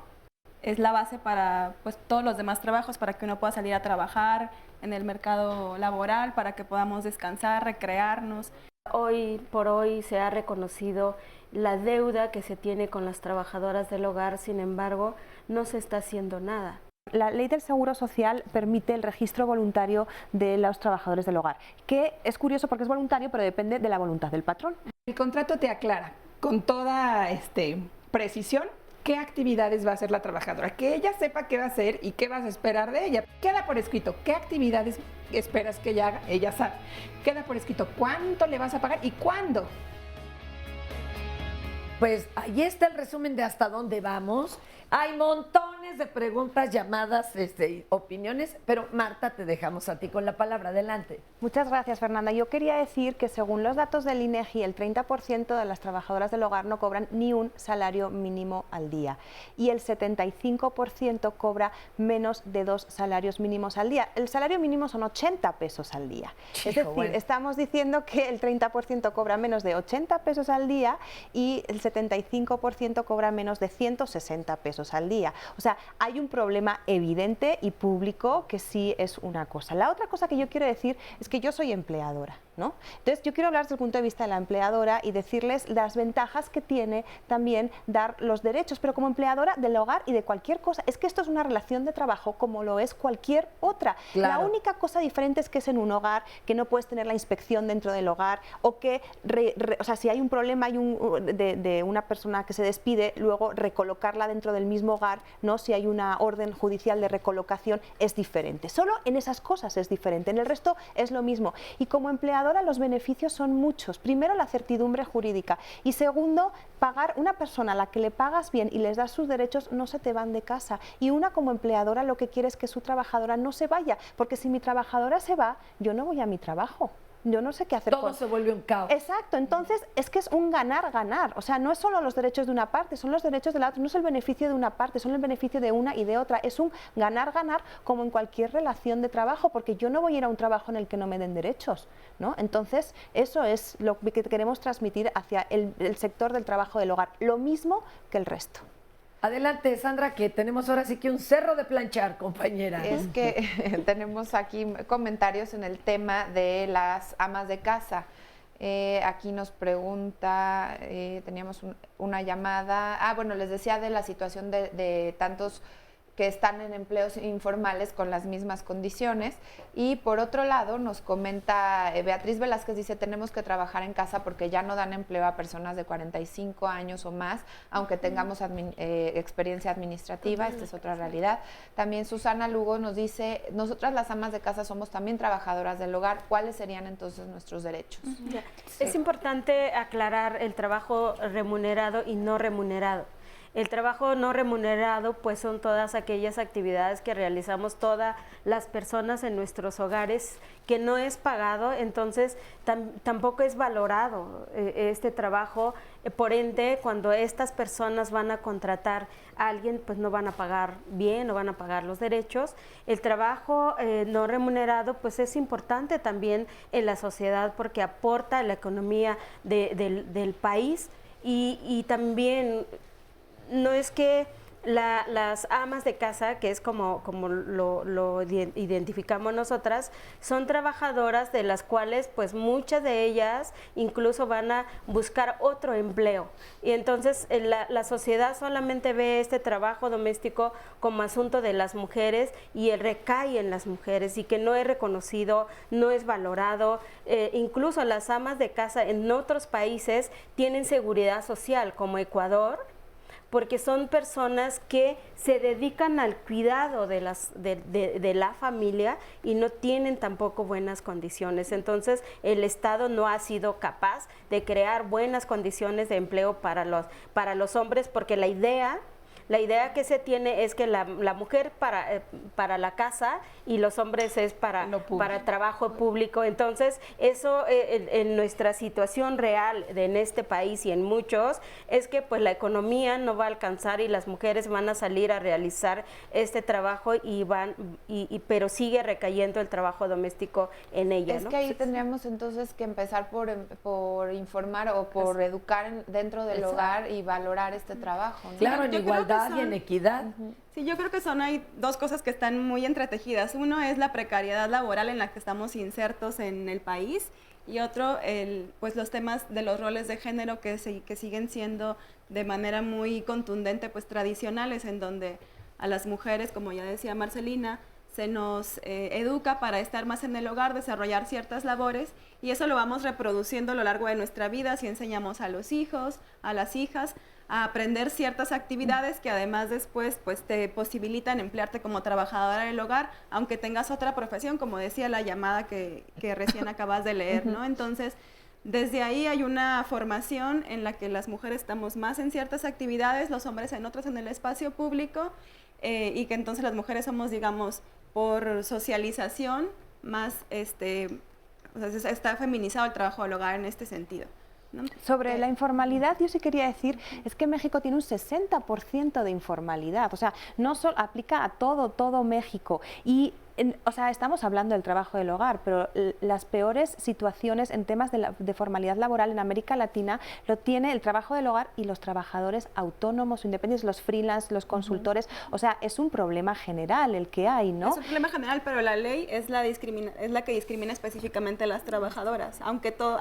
es la base para pues, todos los demás trabajos, para que uno pueda salir a trabajar en el mercado laboral, para que podamos descansar, recrearnos. Hoy por hoy se ha reconocido la deuda que se tiene con las trabajadoras del hogar, sin embargo, no se está haciendo nada. La ley del Seguro Social permite el registro voluntario de los trabajadores del hogar, que es curioso porque es voluntario, pero depende de la voluntad del patrón. El contrato te aclara con toda precisión qué actividades va a hacer la trabajadora, que ella sepa qué va a hacer y qué vas a esperar de ella. Queda por escrito qué actividades esperas que ella haga, ella sabe. Queda por escrito cuánto le vas a pagar y cuándo. Pues ahí está el resumen de hasta dónde vamos. Hay montones de preguntas, llamadas, opiniones, pero Marta, te dejamos a ti con la palabra. Adelante. Muchas gracias, Fernanda. Yo quería decir que según los datos del INEGI, el 30% de las trabajadoras del hogar no cobran ni un salario mínimo al día y el 75% cobra menos de 2 salarios mínimos al día. El salario mínimo son 80 pesos al día. Es decir, estamos diciendo que el 30% cobra menos de 80 pesos al día y el 75% cobra menos de 160 pesos al día. O sea, hay un problema evidente y público que sí es una cosa. La otra cosa que yo quiero decir es que yo soy empleadora, ¿no? Entonces, yo quiero hablar desde el punto de vista de la empleadora y decirles las ventajas que tiene también dar los derechos, pero como empleadora del hogar y de cualquier cosa. Es que esto es una relación de trabajo como lo es cualquier otra. Claro. La única cosa diferente es que es en un hogar, que no puedes tener la inspección dentro del hogar o que, o sea, si hay un problema de una persona que se despide, luego recolocarla dentro del mismo hogar, ¿no? Si hay una orden judicial de recolocación, es diferente. Solo en esas cosas es diferente, en el resto es lo mismo. Y como empleadora los beneficios son muchos. Primero, la certidumbre jurídica y segundo, pagar una persona a la que le pagas bien y les das sus derechos, no se te van de casa. Y una como empleadora lo que quiere es que su trabajadora no se vaya, porque si mi trabajadora se va, yo no voy a mi trabajo. Yo no sé qué hacer. Todo se vuelve un caos. Exacto, entonces es que es un ganar-ganar. O sea, no es solo los derechos de una parte, son los derechos de la otra. No es el beneficio de una parte, son el beneficio de una y de otra. Es un ganar-ganar como en cualquier relación de trabajo, porque yo no voy a ir a un trabajo en el que no me den derechos, ¿no? Entonces, eso es lo que queremos transmitir hacia el sector del trabajo del hogar. Lo mismo que el resto. Adelante, Sandra, que tenemos ahora sí que un cerro de planchar, compañera. Es que tenemos aquí comentarios en el tema de las amas de casa. Aquí nos pregunta, teníamos una llamada, bueno, les decía de la situación de tantos que están en empleos informales con las mismas condiciones. Y por otro lado nos comenta Beatriz Velázquez, dice, tenemos que trabajar en casa porque ya no dan empleo a personas de 45 años o más, aunque tengamos experiencia administrativa. Esta es otra realidad. También Susana Lugo nos dice, nosotras las amas de casa somos también trabajadoras del hogar, ¿cuáles serían entonces nuestros derechos? Sí. Es importante aclarar el trabajo remunerado y no remunerado. El trabajo no remunerado pues son todas aquellas actividades que realizamos todas las personas en nuestros hogares que no es pagado, entonces tampoco es valorado este trabajo. Por ende, cuando estas personas van a contratar a alguien, pues no van a pagar bien, no van a pagar los derechos. El trabajo no remunerado pues es importante también en la sociedad porque aporta a la economía del país y también no es que las amas de casa, que es como lo identificamos nosotras, son trabajadoras de las cuales pues muchas de ellas incluso van a buscar otro empleo. Y entonces la sociedad solamente ve este trabajo doméstico como asunto de las mujeres y recae en las mujeres y que no es reconocido, no es valorado. Incluso las amas de casa en otros países tienen seguridad social, como Ecuador, porque son personas que se dedican al cuidado de la familia y no tienen tampoco buenas condiciones. Entonces, el Estado no ha sido capaz de crear buenas condiciones de empleo para los hombres, porque la idea la idea que se tiene es que la mujer para la casa y los hombres es para trabajo público. Entonces, eso en nuestra situación real en este país y en muchos, es que pues la economía no va a alcanzar y las mujeres van a salir a realizar este trabajo pero sigue recayendo el trabajo doméstico en ella. Es que ahí tendríamos entonces que empezar por informar o por educar dentro del hogar y valorar este trabajo, ¿no? Claro, en igualdad y en equidad. Sí, yo creo que hay dos cosas que están muy entretejidas. Uno es la precariedad laboral en la que estamos insertos en el país y otro, pues los temas de los roles de género que siguen siendo de manera muy contundente, pues tradicionales, en donde a las mujeres, como ya decía Marcelina, se nos educa para estar más en el hogar, desarrollar ciertas labores, y eso lo vamos reproduciendo a lo largo de nuestra vida si enseñamos a los hijos, a las hijas, a aprender ciertas actividades que además después pues te posibilitan emplearte como trabajadora del hogar, aunque tengas otra profesión, como decía la llamada que recién acabas de leer, ¿no? Entonces, desde ahí hay una formación en la que las mujeres estamos más en ciertas actividades, los hombres en otras en el espacio público, y que entonces las mujeres somos, digamos, por socialización, más, o sea, está feminizado el trabajo del hogar en este sentido, ¿no? Sobre la informalidad, yo sí quería decir, es que México tiene un 60% de informalidad, o sea, no solo aplica a todo México, y o sea, estamos hablando del trabajo del hogar, pero las peores situaciones en temas de formalidad laboral en América Latina lo tiene el trabajo del hogar y los trabajadores autónomos, independientes, los freelance, los consultores. O sea, es un problema general el que hay, ¿no? Es un problema general, pero la ley es la que discrimina específicamente a las trabajadoras, aunque todos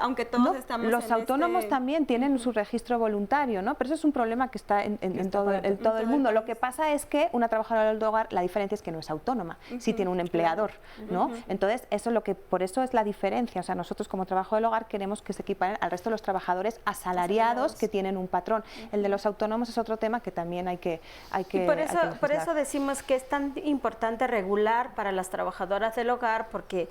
estamos los autónomos también tienen su registro voluntario, ¿no? Pero eso es un problema que está en todo el mundo. Lo que pasa es que una trabajadora del hogar, la diferencia es que no es autónoma, sí tiene un empleador, ¿no? Entonces, por eso es la diferencia. O sea, nosotros como trabajo del hogar queremos que se equiparen al resto de los trabajadores asalariados que tienen un patrón. El de los autónomos es otro tema que también hay que y por eso decimos que es tan importante regular para las trabajadoras del hogar, porque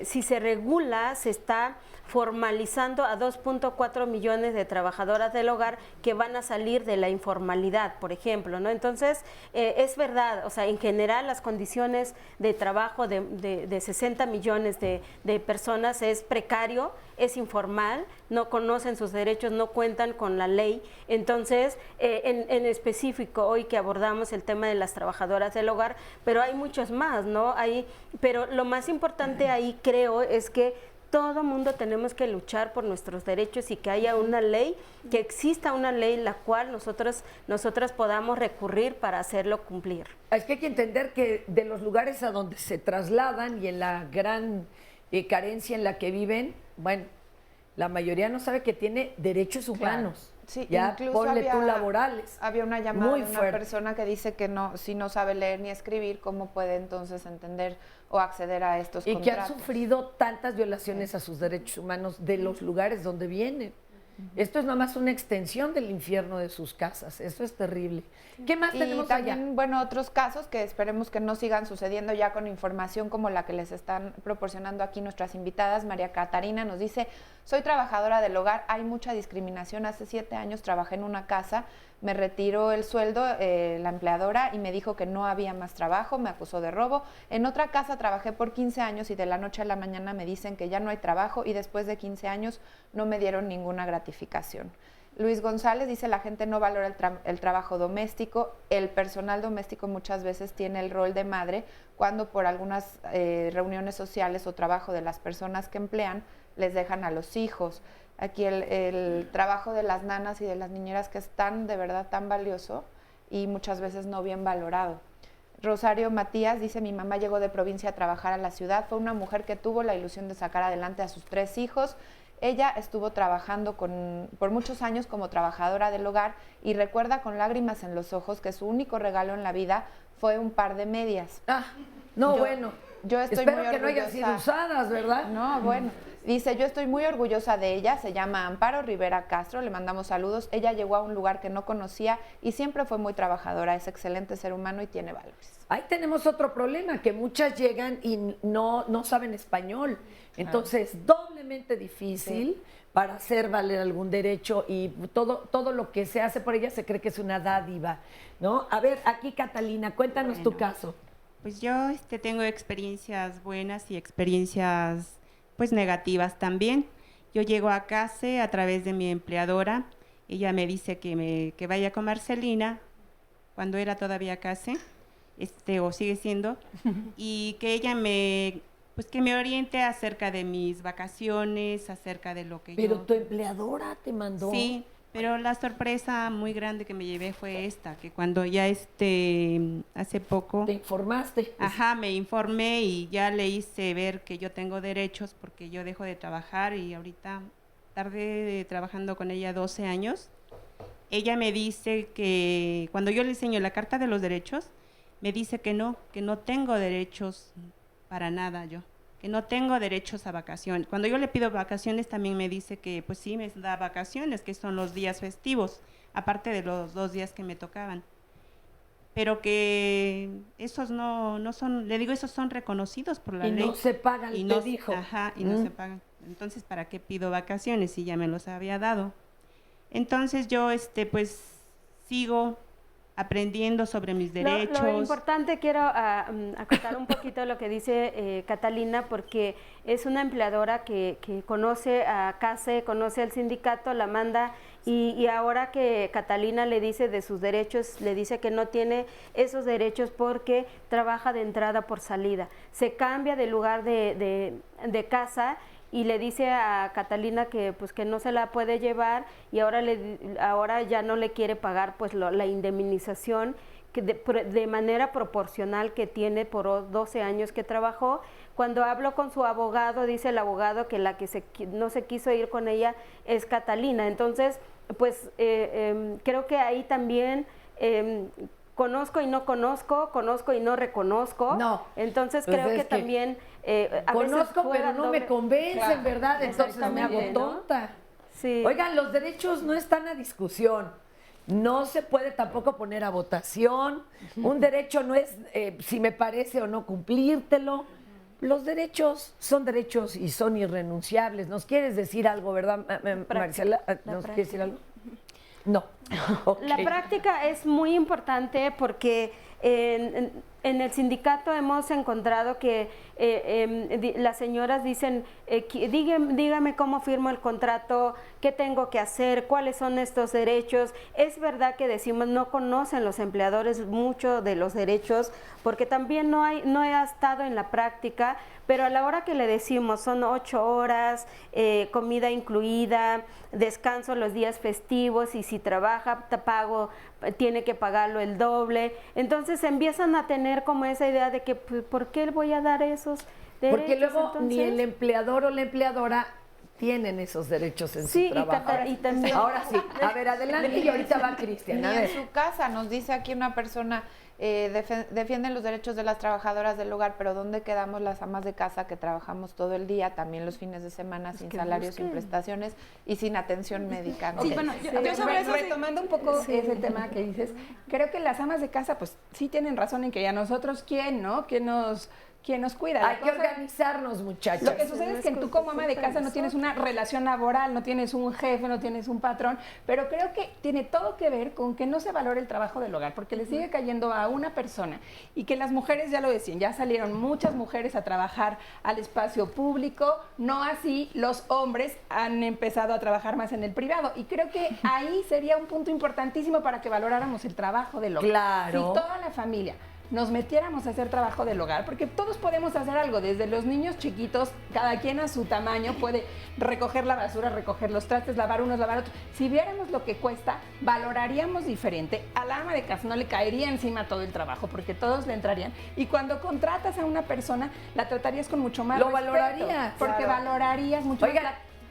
si se regula, se está formalizando a 2.4 millones de trabajadoras del hogar que van a salir de la informalidad, por ejemplo, ¿no? Entonces, es verdad, o sea, en general las condiciones de trabajo de 60 millones de personas es precario, es informal, no conocen sus derechos, no cuentan con la ley. Entonces, en específico, hoy que abordamos el tema de las trabajadoras del hogar, pero hay muchos más, ¿no? Pero lo más importante ahí, creo, es que todo mundo tenemos que luchar por nuestros derechos y que haya una ley, que exista una ley la cual nosotras podamos recurrir para hacerlo cumplir. Es que hay que entender que de los lugares a donde se trasladan y en la gran carencia en la que viven, bueno, la mayoría no sabe que tiene derechos humanos. Claro. Sí, ya incluso laborales. Había una llamada muy de una fuerte. persona que dice que si no sabe leer ni escribir, ¿cómo puede entonces entender o acceder a estos contratos? Y que han sufrido tantas violaciones a sus derechos humanos de los lugares donde vienen. Esto es nada más una extensión del infierno de sus casas. Eso es terrible. ¿Qué más tenemos también, allá? Bueno, otros casos que esperemos que no sigan sucediendo ya con información como la que les están proporcionando aquí nuestras invitadas. María Catarina nos dice: soy trabajadora del hogar, hay mucha discriminación. Hace 7 años trabajé en una casa, me retiró el sueldo la empleadora y me dijo que no había más trabajo, me acusó de robo. En otra casa trabajé por 15 años y de la noche a la mañana me dicen que ya no hay trabajo y después de 15 años no me dieron ninguna gratificación. Luis González dice: la gente no valora el trabajo doméstico, el personal doméstico muchas veces tiene el rol de madre cuando por algunas reuniones sociales o trabajo de las personas que emplean les dejan a los hijos. Aquí el trabajo de las nanas y de las niñeras, que es de verdad tan valioso y muchas veces no bien valorado. Rosario Matías dice: mi mamá llegó de provincia a trabajar a la ciudad, fue una mujer que tuvo la ilusión de sacar adelante a sus 3 hijos. Ella estuvo trabajando por muchos años como trabajadora del hogar y recuerda con lágrimas en los ojos que su único regalo en la vida fue un par de medias. Yo estoy Espero muy orgullosa. Que no hayan sido usadas, ¿verdad? No, bueno. Dice, yo estoy muy orgullosa de ella, se llama Amparo Rivera Castro, le mandamos saludos. Ella llegó a un lugar que no conocía y siempre fue muy trabajadora, es excelente ser humano y tiene valores. Ahí tenemos otro problema, que muchas llegan y no saben español. Entonces, doblemente difícil para hacer valer algún derecho y todo lo que se hace por ella se cree que es una dádiva, ¿no? A ver, aquí Catalina, cuéntanos tu caso. Pues yo tengo experiencias buenas y experiencias pues negativas también. Yo llego a CASE a través de mi empleadora. Ella me dice que vaya con Marcelina, cuando era todavía CASE, o sigue siendo, y que ella que me oriente acerca de mis vacaciones, acerca de lo que Pero tu empleadora te mandó. Sí, pero la sorpresa muy grande que me llevé fue esta, que cuando ya hace poco... ¿Te informaste? Ajá, me informé y ya le hice ver que yo tengo derechos porque yo dejo de trabajar y ahorita tardé trabajando con ella 12 años. Ella me dice que cuando yo le enseño la carta de los derechos, me dice que no tengo derechos para nada yo, que no tengo derechos a vacaciones. Cuando yo le pido vacaciones también me dice que pues sí me da vacaciones, que son los días festivos, aparte de los 2 días que me tocaban. Pero que esos no son, le digo, esos son reconocidos por la ley. Y no se pagan, y te no, dijo. Ajá, y no se pagan. Entonces, ¿para qué pido vacaciones si ya me los había dado? Entonces yo, pues, sigo aprendiendo sobre mis derechos. Lo importante, quiero acotar un poquito lo que dice Catalina, porque es una empleadora que conoce a CASE, conoce al sindicato, la manda, y ahora que Catalina le dice de sus derechos, le dice que no tiene esos derechos porque trabaja de entrada por salida. Se cambia de lugar de casa y le dice a Catalina que pues que no se la puede llevar y ahora ya no le quiere pagar pues la indemnización que de manera proporcional que tiene por 12 años que trabajó. Cuando hablo con su abogado, dice el abogado que la que no se quiso ir con ella es Catalina. Entonces, pues creo que ahí también conozco y no conozco, conozco y no reconozco. No. Entonces creo que también a conozco, veces pero no me convencen, claro, ¿verdad? Entonces me hago tonta. ¿no? Sí. Oigan, los derechos no están a discusión. No se puede tampoco poner a votación. Un derecho no es si me parece o no cumplírtelo. Los derechos son derechos y son irrenunciables. ¿Nos quieres decir algo, verdad, Marcela? ¿Nos quieres decir algo? No. Okay. La práctica es muy importante porque en el sindicato hemos encontrado que las señoras dicen, dígame cómo firmo el contrato, qué tengo que hacer, cuáles son estos derechos. Es verdad que decimos, no conocen los empleadores mucho de los derechos, porque también no he estado en la práctica, pero a la hora que le decimos son 8 horas, comida incluida, descanso los días festivos y si trabaja tiene que pagarlo el doble. Entonces empiezan a tener como esa idea de que pues, ¿por qué le voy a dar esos derechos? Porque luego entonces, ni el empleador o la empleadora tienen esos derechos en su trabajo. Y también. Ahora sí, a ver, adelante y ahorita va Cristian. En su casa, nos dice aquí una persona, defienden los derechos de las trabajadoras del hogar, pero ¿dónde quedamos las amas de casa que trabajamos todo el día, también los fines de semana, sin salarios, sin prestaciones y sin atención médica? ¿No? Sí, bueno, yo sobre eso, retomando un poco ese tema que dices, creo que las amas de casa, pues sí tienen razón en que ya nosotros, ¿quién nos cuida? Hay que organizarnos, muchachos. Lo que sucede es que tú como ama de casa no tienes una relación laboral, no tienes un jefe, no tienes un patrón, pero creo que tiene todo que ver con que no se valore el trabajo del hogar, porque le sigue cayendo a una persona y que las mujeres, ya lo decían, ya salieron muchas mujeres a trabajar al espacio público, no así los hombres han empezado a trabajar más en el privado y creo que ahí sería un punto importantísimo para que valoráramos el trabajo del hogar. Claro. Si toda la familia nos metiéramos a hacer trabajo del hogar, porque todos podemos hacer algo, desde los niños chiquitos, cada quien a su tamaño puede recoger la basura, recoger los trastes, lavar unos, lavar otros. Si viéramos lo que cuesta, valoraríamos diferente. A la ama de casa no le caería encima todo el trabajo, porque todos le entrarían. Y cuando contratas a una persona, la tratarías con mucho más respeto, valorarías. porque valorarías mucho más.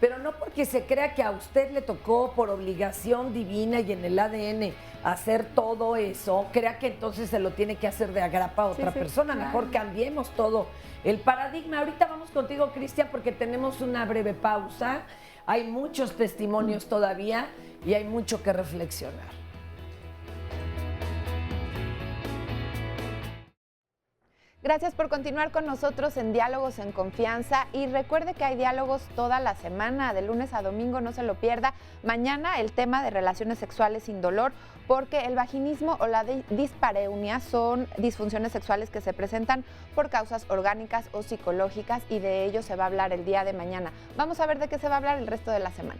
pero no porque se crea que a usted le tocó por obligación divina y en el ADN hacer todo eso, crea que entonces se lo tiene que hacer de agrapa a otra persona. Claro. Mejor cambiemos todo el paradigma. Ahorita vamos contigo, Cristian, porque tenemos una breve pausa. Hay muchos testimonios todavía y hay mucho que reflexionar. Gracias por continuar con nosotros en Diálogos en Confianza y recuerde que hay diálogos toda la semana, de lunes a domingo, no se lo pierda. Mañana el tema de relaciones sexuales sin dolor, porque el vaginismo o la dispareunia son disfunciones sexuales que se presentan por causas orgánicas o psicológicas y de ello se va a hablar el día de mañana. Vamos a ver de qué se va a hablar el resto de la semana.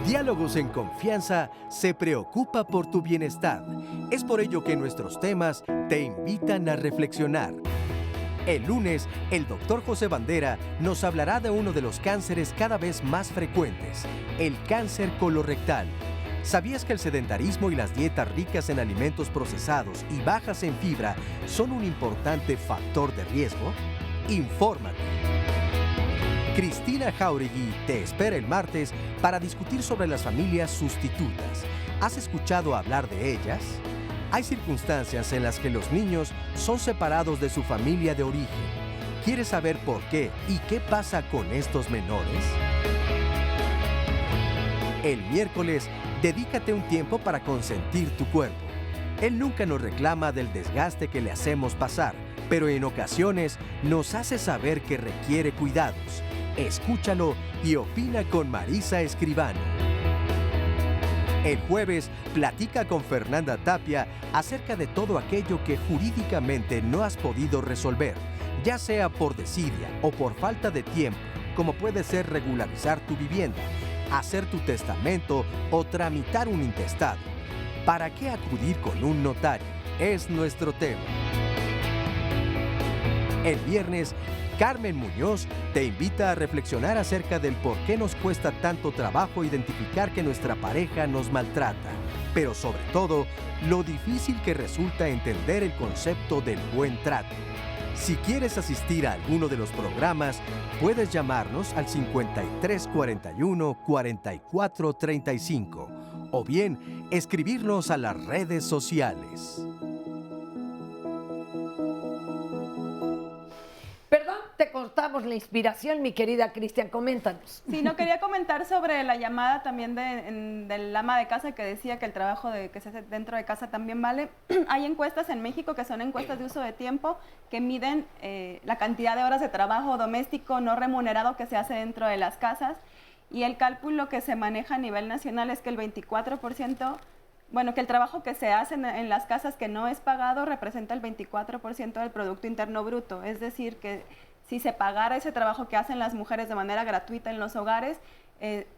Diálogos en Confianza se preocupa por tu bienestar. Es por ello que nuestros temas te invitan a reflexionar. El lunes, el doctor José Bandera nos hablará de uno de los cánceres cada vez más frecuentes, el cáncer colorectal. ¿Sabías que el sedentarismo y las dietas ricas en alimentos procesados y bajas en fibra son un importante factor de riesgo? Infórmate. Cristina Jauregui te espera el martes para discutir sobre las familias sustitutas. ¿Has escuchado hablar de ellas? Hay circunstancias en las que los niños son separados de su familia de origen. ¿Quieres saber por qué y qué pasa con estos menores? El miércoles, dedícate un tiempo para consentir tu cuerpo. Él nunca nos reclama del desgaste que le hacemos pasar, pero en ocasiones nos hace saber que requiere cuidados. Escúchalo y opina con Marisa Escribano. El jueves, platica con Fernanda Tapia acerca de todo aquello que jurídicamente no has podido resolver, ya sea por desidia o por falta de tiempo, como puede ser regularizar tu vivienda, hacer tu testamento o tramitar un intestado. ¿Para qué acudir con un notario? Es nuestro tema. El viernes, Carmen Muñoz te invita a reflexionar acerca del por qué nos cuesta tanto trabajo identificar que nuestra pareja nos maltrata, pero sobre todo, lo difícil que resulta entender el concepto del buen trato. Si quieres asistir a alguno de los programas, puedes llamarnos al 5341-4435 o bien escribirnos a las redes sociales. Te cortamos la inspiración, mi querida Cristian, coméntanos. Sí, no quería comentar sobre la llamada también del ama de casa que decía que el trabajo que se hace dentro de casa también vale. Hay encuestas en México que son encuestas de uso de tiempo que miden la cantidad de horas de trabajo doméstico no remunerado que se hace dentro de las casas y el cálculo que se maneja a nivel nacional es que el 24%, bueno, que el trabajo que se hace en las casas que no es pagado representa el 24% del Producto Interno Bruto, es decir que si se pagara ese trabajo que hacen las mujeres de manera gratuita en los hogares,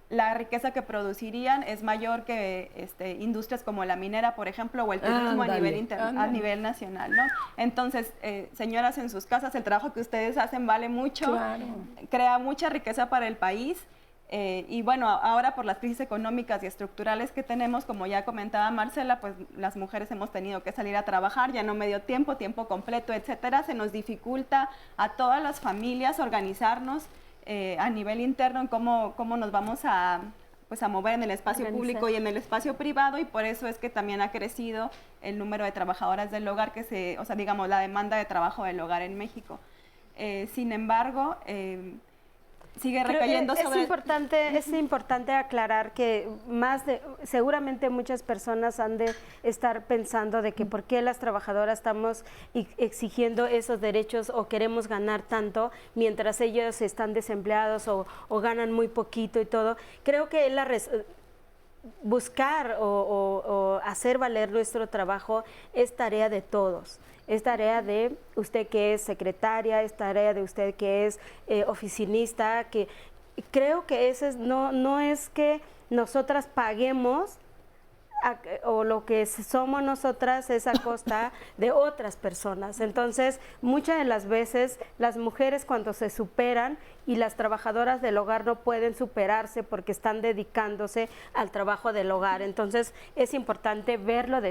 la riqueza que producirían es mayor que industrias como la minera, por ejemplo, o el turismo a nivel nacional, ¿no? Entonces, señoras, en sus casas, el trabajo que ustedes hacen vale mucho, claro, crea mucha riqueza para el país. Y bueno, ahora por las crisis económicas y estructurales que tenemos, como ya comentaba Marcela, pues las mujeres hemos tenido que salir a trabajar, ya no medio tiempo, tiempo completo, etcétera. Se nos dificulta a todas las familias organizarnos a nivel interno en cómo nos vamos a mover en el espacio público y en el espacio privado, y por eso es que también ha crecido el número de trabajadoras del hogar digamos, la demanda de trabajo del hogar en México. Sin embargo, sigue recayendo sobre... Es importante aclarar que seguramente muchas personas han de estar pensando de que por qué las trabajadoras estamos exigiendo esos derechos o queremos ganar tanto mientras ellos están desempleados o ganan muy poquito y todo. Creo que buscar o hacer valer nuestro trabajo es tarea de todos. Es tarea de usted que es secretaria, es tarea de usted que es oficinista, que creo que no es que nosotras paguemos o lo que somos nosotras es a costa de otras personas. Entonces, muchas de las veces las mujeres cuando se superan y las trabajadoras del hogar no pueden superarse porque están dedicándose al trabajo del hogar. Entonces, es importante verlo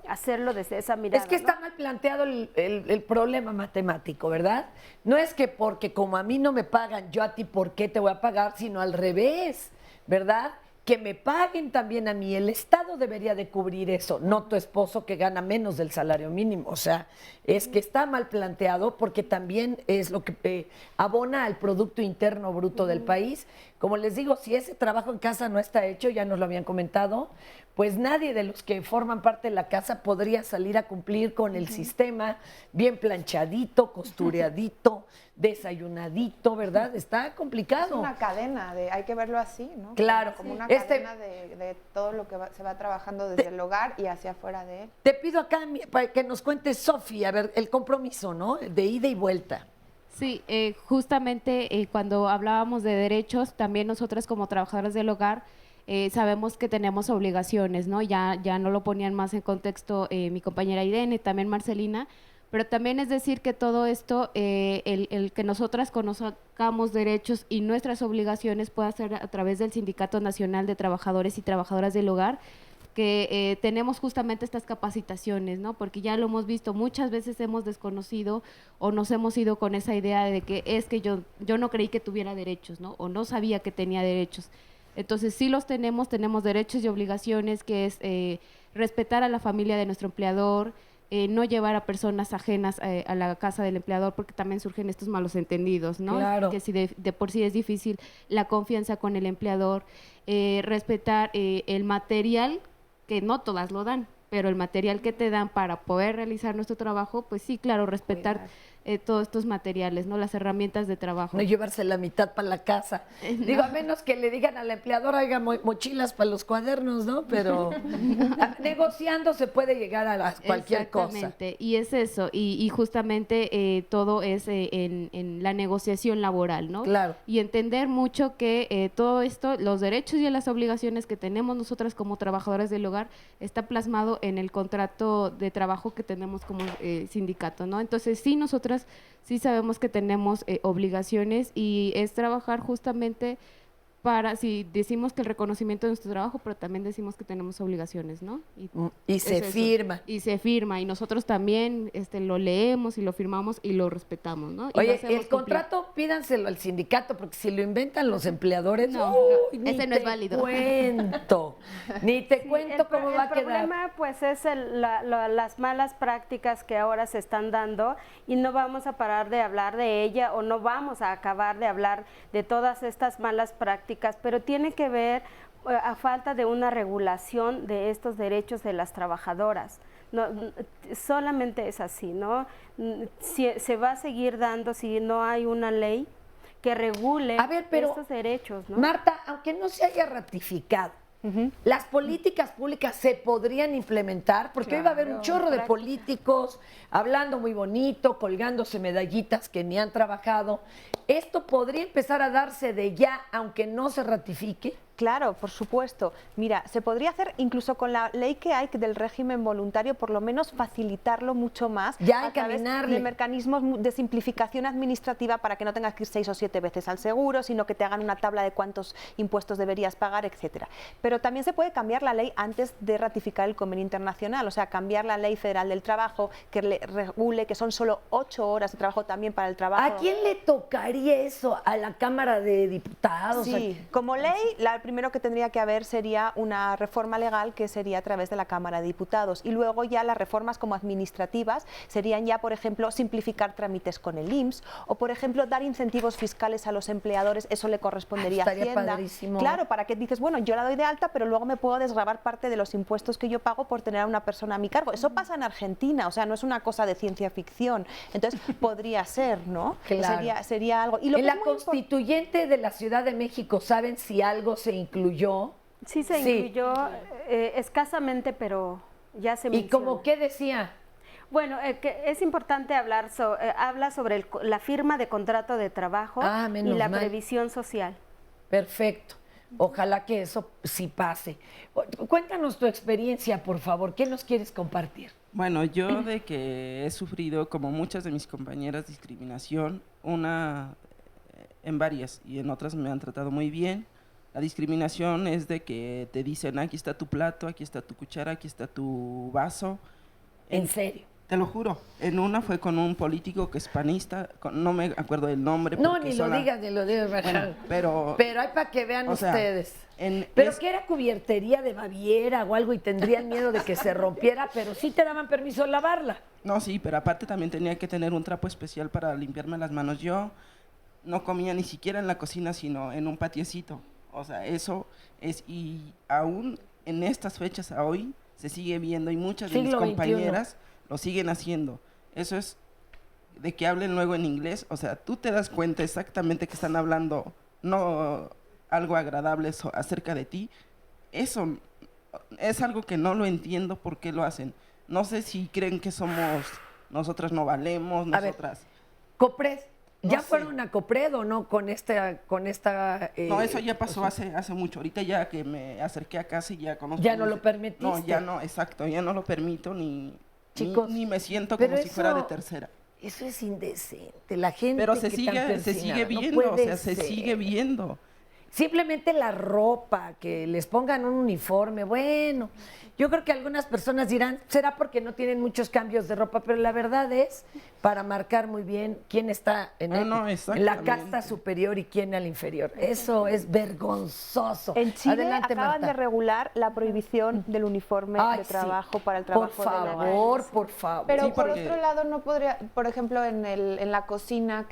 hacerlo desde esa mirada. Es que está mal planteado el problema matemático, ¿verdad? No es que porque como a mí no me pagan, yo a ti, ¿por qué te voy a pagar? Sino al revés, ¿verdad? Que me paguen también a mí. El Estado debería de cubrir eso, no tu esposo que gana menos del salario mínimo. O sea, es que está mal planteado porque también es lo que abona al Producto Interno Bruto del país. Como les digo, si ese trabajo en casa no está hecho, ya nos lo habían comentado, pues nadie de los que forman parte de la casa podría salir a cumplir con el sistema bien planchadito, costureadito, desayunadito, ¿verdad? Está complicado. Es una cadena, hay que verlo así, ¿no? Claro. Como una cadena de todo lo que se va trabajando desde el hogar y hacia afuera de él. Te pido acá para que nos cuentes, Sofi, a ver, el compromiso, ¿no? De ida y vuelta. Sí, justamente cuando hablábamos de derechos, también nosotras como trabajadoras del hogar sabemos que tenemos obligaciones, ¿no? Ya no lo ponían más en contexto mi compañera Irene, también Marcelina, pero también es decir que todo esto, el que nosotras conozcamos derechos y nuestras obligaciones pueda ser a través del Sindicato Nacional de Trabajadores y Trabajadoras del Hogar, que tenemos justamente estas capacitaciones, ¿no? Porque ya lo hemos visto, muchas veces hemos desconocido o nos hemos ido con esa idea de que es que yo no creí que tuviera derechos, ¿no? O no sabía que tenía derechos. Entonces sí los tenemos derechos y obligaciones, que es respetar a la familia de nuestro empleador, no llevar a personas ajenas a la casa del empleador, porque también surgen estos malos entendidos, ¿no? Claro. Que si de por sí es difícil la confianza con el empleador, respetar el material, que no todas lo dan, pero el material que te dan para poder realizar nuestro trabajo, pues sí, claro, respetar todos estos materiales, ¿no? Las herramientas de trabajo. No llevarse la mitad para la casa. No. Digo, a menos que le digan al empleador, haga mochilas para los cuadernos, ¿no? Pero negociando se puede llegar a cualquier cosa. Exactamente, y es eso, y justamente todo es en la negociación laboral, ¿no? Claro. Y entender mucho que todo esto, los derechos y las obligaciones que tenemos nosotras como trabajadoras del hogar, está plasmado en el contrato de trabajo que tenemos como sindicato, ¿no? Entonces, sí, nosotras sí sabemos que tenemos obligaciones y es trabajar justamente para, si decimos que el reconocimiento de nuestro trabajo, pero también decimos que tenemos obligaciones, ¿no? Y se firma. Y se firma, y nosotros también lo leemos y lo firmamos y lo respetamos, ¿no? Oye, el contrato pídanselo al sindicato, porque si lo inventan los empleadores, no, ese no es válido. Ni te cuento cómo va a quedar. El problema, pues, es las malas prácticas que ahora se están dando, y no vamos a parar de hablar de ella, o no vamos a acabar de hablar de todas estas malas prácticas, pero tiene que ver a falta de una regulación de estos derechos de las trabajadoras. No, solamente es así, ¿no? Se va a seguir dando si no hay una ley que regule estos derechos, ¿no? Marta, aunque no se haya ratificado, las políticas públicas se podrían implementar, porque hoy va a haber un chorro de políticos hablando muy bonito, colgándose medallitas que ni han trabajado. ¿Esto podría empezar a darse de ya, aunque no se ratifique? Claro, por supuesto. Mira, se podría hacer incluso con la ley que hay del régimen voluntario, por lo menos facilitarlo mucho más. Ya a través de mecanismos de simplificación administrativa, para que no tengas que ir 6 o 7 veces al seguro, sino que te hagan una tabla de cuántos impuestos deberías pagar, etcétera. Pero también se puede cambiar la ley antes de ratificar el convenio internacional, o sea, cambiar la ley federal del trabajo, que regule que son solo 8 horas de trabajo también para el trabajo. ¿A quién le tocaría eso? ¿A la Cámara de Diputados? Sí, como ley, primero que tendría que haber sería una reforma legal, que sería a través de la Cámara de Diputados, y luego ya las reformas como administrativas serían ya, por ejemplo, simplificar trámites con el IMSS, o por ejemplo dar incentivos fiscales a los empleadores. Eso le correspondería a Hacienda. Padrísimo. Claro, para que dices, bueno, yo la doy de alta, pero luego me puedo desgravar parte de los impuestos que yo pago por tener a una persona a mi cargo. Eso pasa en Argentina, o sea, no es una cosa de ciencia ficción. Entonces podría ser, ¿no? Claro. Sería algo. Y en la constituyente de la Ciudad de México, ¿saben si algo se incluyó? Sí, se incluyó escasamente, pero ya se mencionó. ¿Y como qué decía? Bueno, que es importante hablar habla sobre la firma de contrato de trabajo y la previsión social. Perfecto. Ojalá que eso sí pase. Cuéntanos tu experiencia, por favor. ¿Qué nos quieres compartir? Bueno, yo de que he sufrido, como muchas de mis compañeras, discriminación, en varias y en otras me han tratado muy bien. La discriminación es de que te dicen, aquí está tu plato, aquí está tu cuchara, aquí está tu vaso. ¿En serio? Te lo juro. En una fue con un político que es panista, no me acuerdo del nombre. No, ni lo digas, Rajal. Bueno, pero hay para que vean ustedes. Pero que era cubiertería de Baviera o algo y tendrían miedo de que se rompiera, pero sí te daban permiso de lavarla. No, sí, pero aparte también tenía que tener un trapo especial para limpiarme las manos. Yo no comía ni siquiera en la cocina, sino en un patiecito. O sea, eso es, y aún en estas fechas a hoy se sigue viendo y muchas de mis compañeras lo siguen haciendo. Eso es de que hablen luego en inglés, o sea, tú te das cuenta exactamente que están hablando no algo agradable acerca de ti. Eso es algo que no lo entiendo por qué lo hacen. No sé si creen que nosotras no valemos, nosotras. A ver, Copred, ¿ya fueron a Copred o no con esta no, eso ya pasó hace mucho. Ahorita ya que me acerqué a casa y ya conozco. ¿Ya no lo permitiste? No, ya no, exacto, ya no lo permito Chicos, ni me siento como si fuera de tercera. Eso es indecente, la gente. Pero se sigue viendo, no o sea, se sigue viendo. Simplemente la ropa, que les pongan un uniforme, bueno, yo creo que algunas personas dirán, será porque no tienen muchos cambios de ropa, pero la verdad es para marcar muy bien quién está en la casta superior y quién al inferior. Eso es vergonzoso. En Chile Adelante, acaban Marta. de regular la prohibición del uniforme de trabajo para el trabajo por favor, por favor. Pero Sí, por porque... otro lado no podría, por ejemplo, en la cocina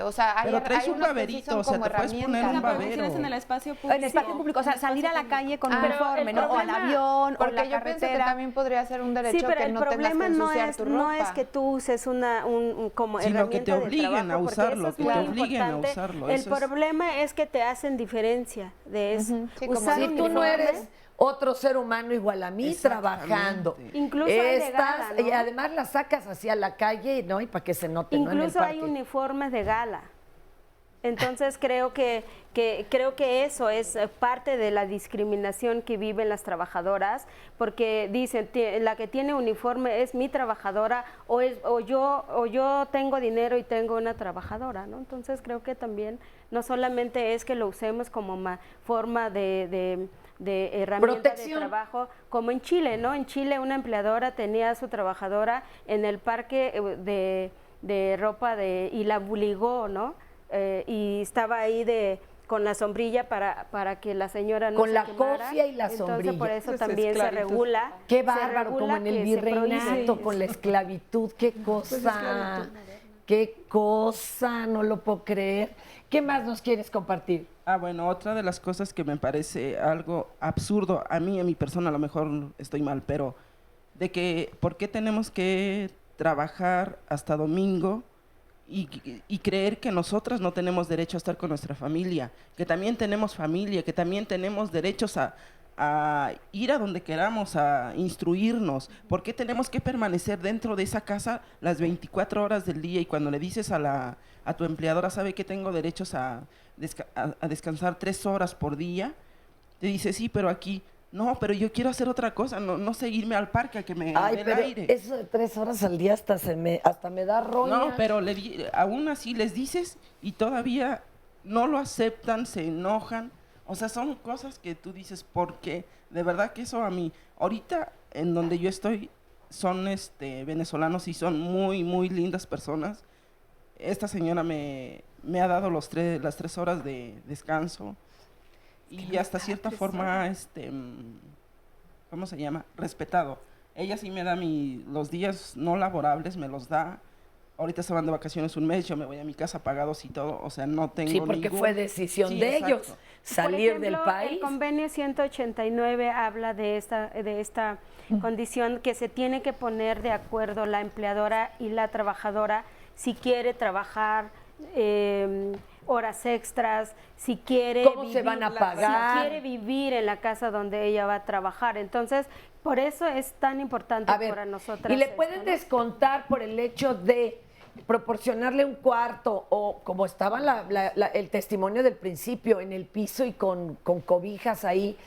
o sea, pero traes un unos que sí baberito, son o sea, como te puedes poner un babero. En el espacio público. En el espacio público, o sea, salir a la calle con uniforme, ¿no? O al avión, o la yo pienso que carretera. también podría ser un derecho Sí, pero que el no tengas que problema ensuciar tu ropa. no es que tú uses como sino herramienta que te obliguen de trabajo, a usarlo, porque eso es que muy te obliguen a importante. usarlo. El problema es que te hacen diferencia de eso. Sí, como Usar si tú no uniforme, eres otro ser humano igual a mí trabajando. Incluso hay de gala, ¿no? Y además la sacas hacia la calle, ¿no? Y para que se note, ¿no? En el incluso hay parque. uniformes de gala. Entonces creo que eso es parte de la discriminación que viven las trabajadoras, porque dicen, la que tiene uniforme es mi trabajadora o yo tengo dinero y tengo una trabajadora, ¿no? Entonces creo que también no solamente es que lo usemos como forma de herramienta de trabajo, como en Chile, ¿no? En Chile una empleadora tenía a su trabajadora en el parque de ropa y la obligó, ¿no? Y estaba ahí con la sombrilla para que la señora no con se la quemara. cofia y la Entonces, sombrilla. por eso también se regula. Qué bárbaro, como en el virreinato, prohíbe. con la esclavitud, qué cosa, no lo puedo creer. ¿Qué más nos quieres compartir? Bueno, otra de las cosas que me parece algo absurdo, a mi persona a lo mejor estoy mal, pero de que, ¿por qué tenemos que trabajar hasta domingo y creer que nosotras no tenemos derecho a estar con nuestra familia, que también tenemos familia, que también tenemos derechos a ir a donde queramos, a instruirnos? ¿Por qué tenemos que permanecer dentro de esa casa las 24 horas del día? Y cuando le dices a tu empleadora, ¿sabe que tengo derechos a descansar 3 horas por día? Te dice, sí, pero aquí... No, pero yo quiero hacer otra cosa, no seguirme al parque a que me dé el aire. Eso de 3 horas al día hasta me da roña. No, pero aún así les dices y todavía no lo aceptan, se enojan. O sea, son cosas que tú dices, porque de verdad que eso a mí, ahorita en donde yo estoy, son venezolanos y son muy, muy lindas personas. Esta señora me ha dado las 3 horas de descanso. Y hasta cierta forma, ¿cómo se llama? Respetado. Ella sí me da los días no laborables, me los da. Ahorita se van de vacaciones un mes, yo me voy a mi casa pagados y todo, o sea, no tengo Sí, porque fue decisión de ellos salir Por ejemplo, del país. El convenio 189 habla de esta condición que se tiene que poner de acuerdo la empleadora y la trabajadora si quiere trabajar horas extras, si quiere ¿Cómo se van a pagar? Si quiere vivir en la casa donde ella va a trabajar. Entonces, por eso es tan importante para nosotras. ¿Y le pueden descontar por el hecho de proporcionarle un cuarto o como estaba el testimonio del principio, en el piso y con cobijas ahí,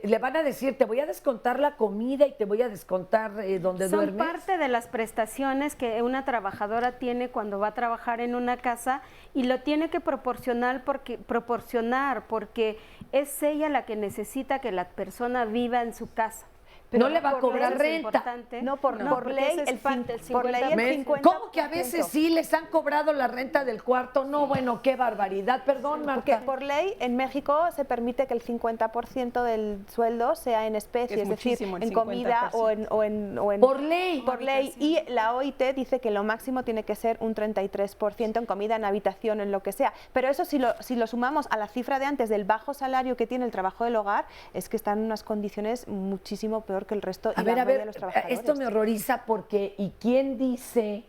le van a decir, te voy a descontar la comida y te voy a descontar donde duermes. Son parte de las prestaciones que una trabajadora tiene cuando va a trabajar en una casa y lo tiene que proporcionar porque es ella la que necesita que la persona viva en su casa. Pero no le va a cobrar renta. No, por ley, por ley el 50%. ¿Cómo que a veces sí les han cobrado la renta del cuarto? No, bueno, qué barbaridad. Perdón, Marta. Porque por ley en México se permite que el 50% del sueldo sea en especie, es decir, en comida o en... Por ley. Por ley. Y la OIT dice que lo máximo tiene que ser un 33% en comida, en habitación, en lo que sea. Pero eso si lo sumamos a la cifra de antes del bajo salario que tiene el trabajo del hogar, es que están en unas condiciones muchísimo peor que el resto de los trabajadores. Esto me horroriza porque ¿y quién dice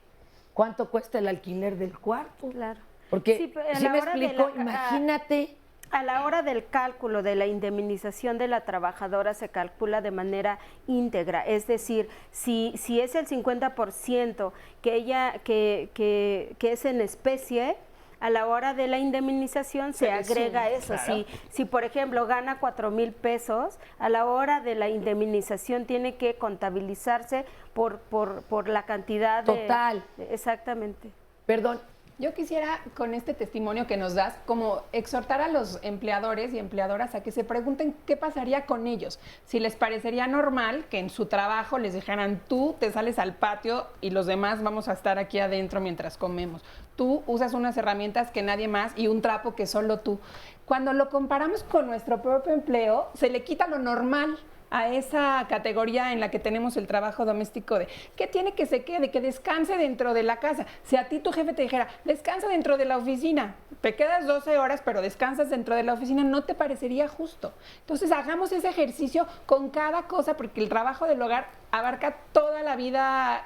cuánto cuesta el alquiler del cuarto? Claro. Porque sí, si me explico, imagínate. A la hora del cálculo de la indemnización de la trabajadora se calcula de manera íntegra, es decir, si es el 50% que es en especie, a la hora de la indemnización se agrega eso. Claro. Si por ejemplo gana 4,000 pesos, a la hora de la indemnización tiene que contabilizarse por la cantidad total. Exactamente. Perdón. Yo quisiera, con este testimonio que nos das, como exhortar a los empleadores y empleadoras a que se pregunten qué pasaría con ellos. Si les parecería normal que en su trabajo les dijeran, tú te sales al patio y los demás vamos a estar aquí adentro mientras comemos. Tú usas unas herramientas que nadie más y un trapo que solo tú. Cuando lo comparamos con nuestro propio empleo, se le quita lo normal a esa categoría en la que tenemos el trabajo doméstico de ¿qué tiene que se quede? Que descanse dentro de la casa. Si a ti tu jefe te dijera, descansa dentro de la oficina, te quedas 12 horas pero descansas dentro de la oficina, no te parecería justo. Entonces hagamos ese ejercicio con cada cosa porque el trabajo del hogar abarca toda la vida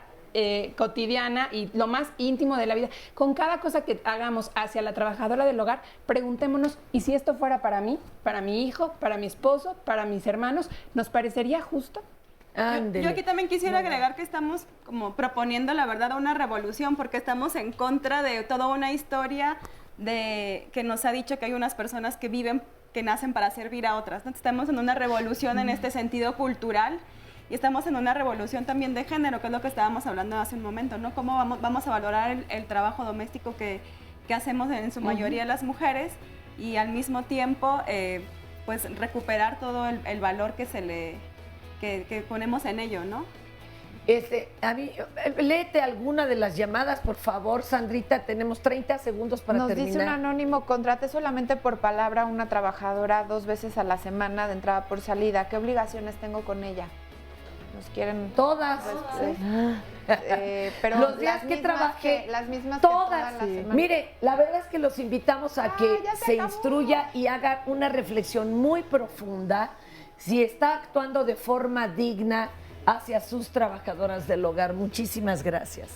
cotidiana y lo más íntimo de la vida. Con cada cosa que hagamos hacia la trabajadora del hogar, preguntémonos, ¿y si esto fuera para mí, para mi hijo, para mi esposo, para mis hermanos, nos parecería justo? Yo aquí también quisiera agregar que estamos como proponiendo, la verdad, una revolución, porque estamos en contra de toda una historia que nos ha dicho que hay unas personas que viven, que nacen para servir a otras. Entonces, estamos en una revolución en este sentido cultural. Y estamos en una revolución también de género, que es lo que estábamos hablando hace un momento, ¿no? Cómo vamos a valorar el trabajo doméstico que hacemos en su mayoría las mujeres y al mismo tiempo, pues, recuperar todo el valor que ponemos en ello, ¿no? A mí, léete alguna de las llamadas, por favor, Sandrita, tenemos 30 segundos para terminar. Nos dice un anónimo, contrate solamente por palabra a una trabajadora 2 veces a la semana de entrada por salida. ¿Qué obligaciones tengo con ella? Nos quieren todas, pero los días que trabajé, las mismas todas. Que toda la semana. Mire, la verdad es que los invitamos a que se instruya y haga una reflexión muy profunda si está actuando de forma digna hacia sus trabajadoras del hogar. Muchísimas gracias.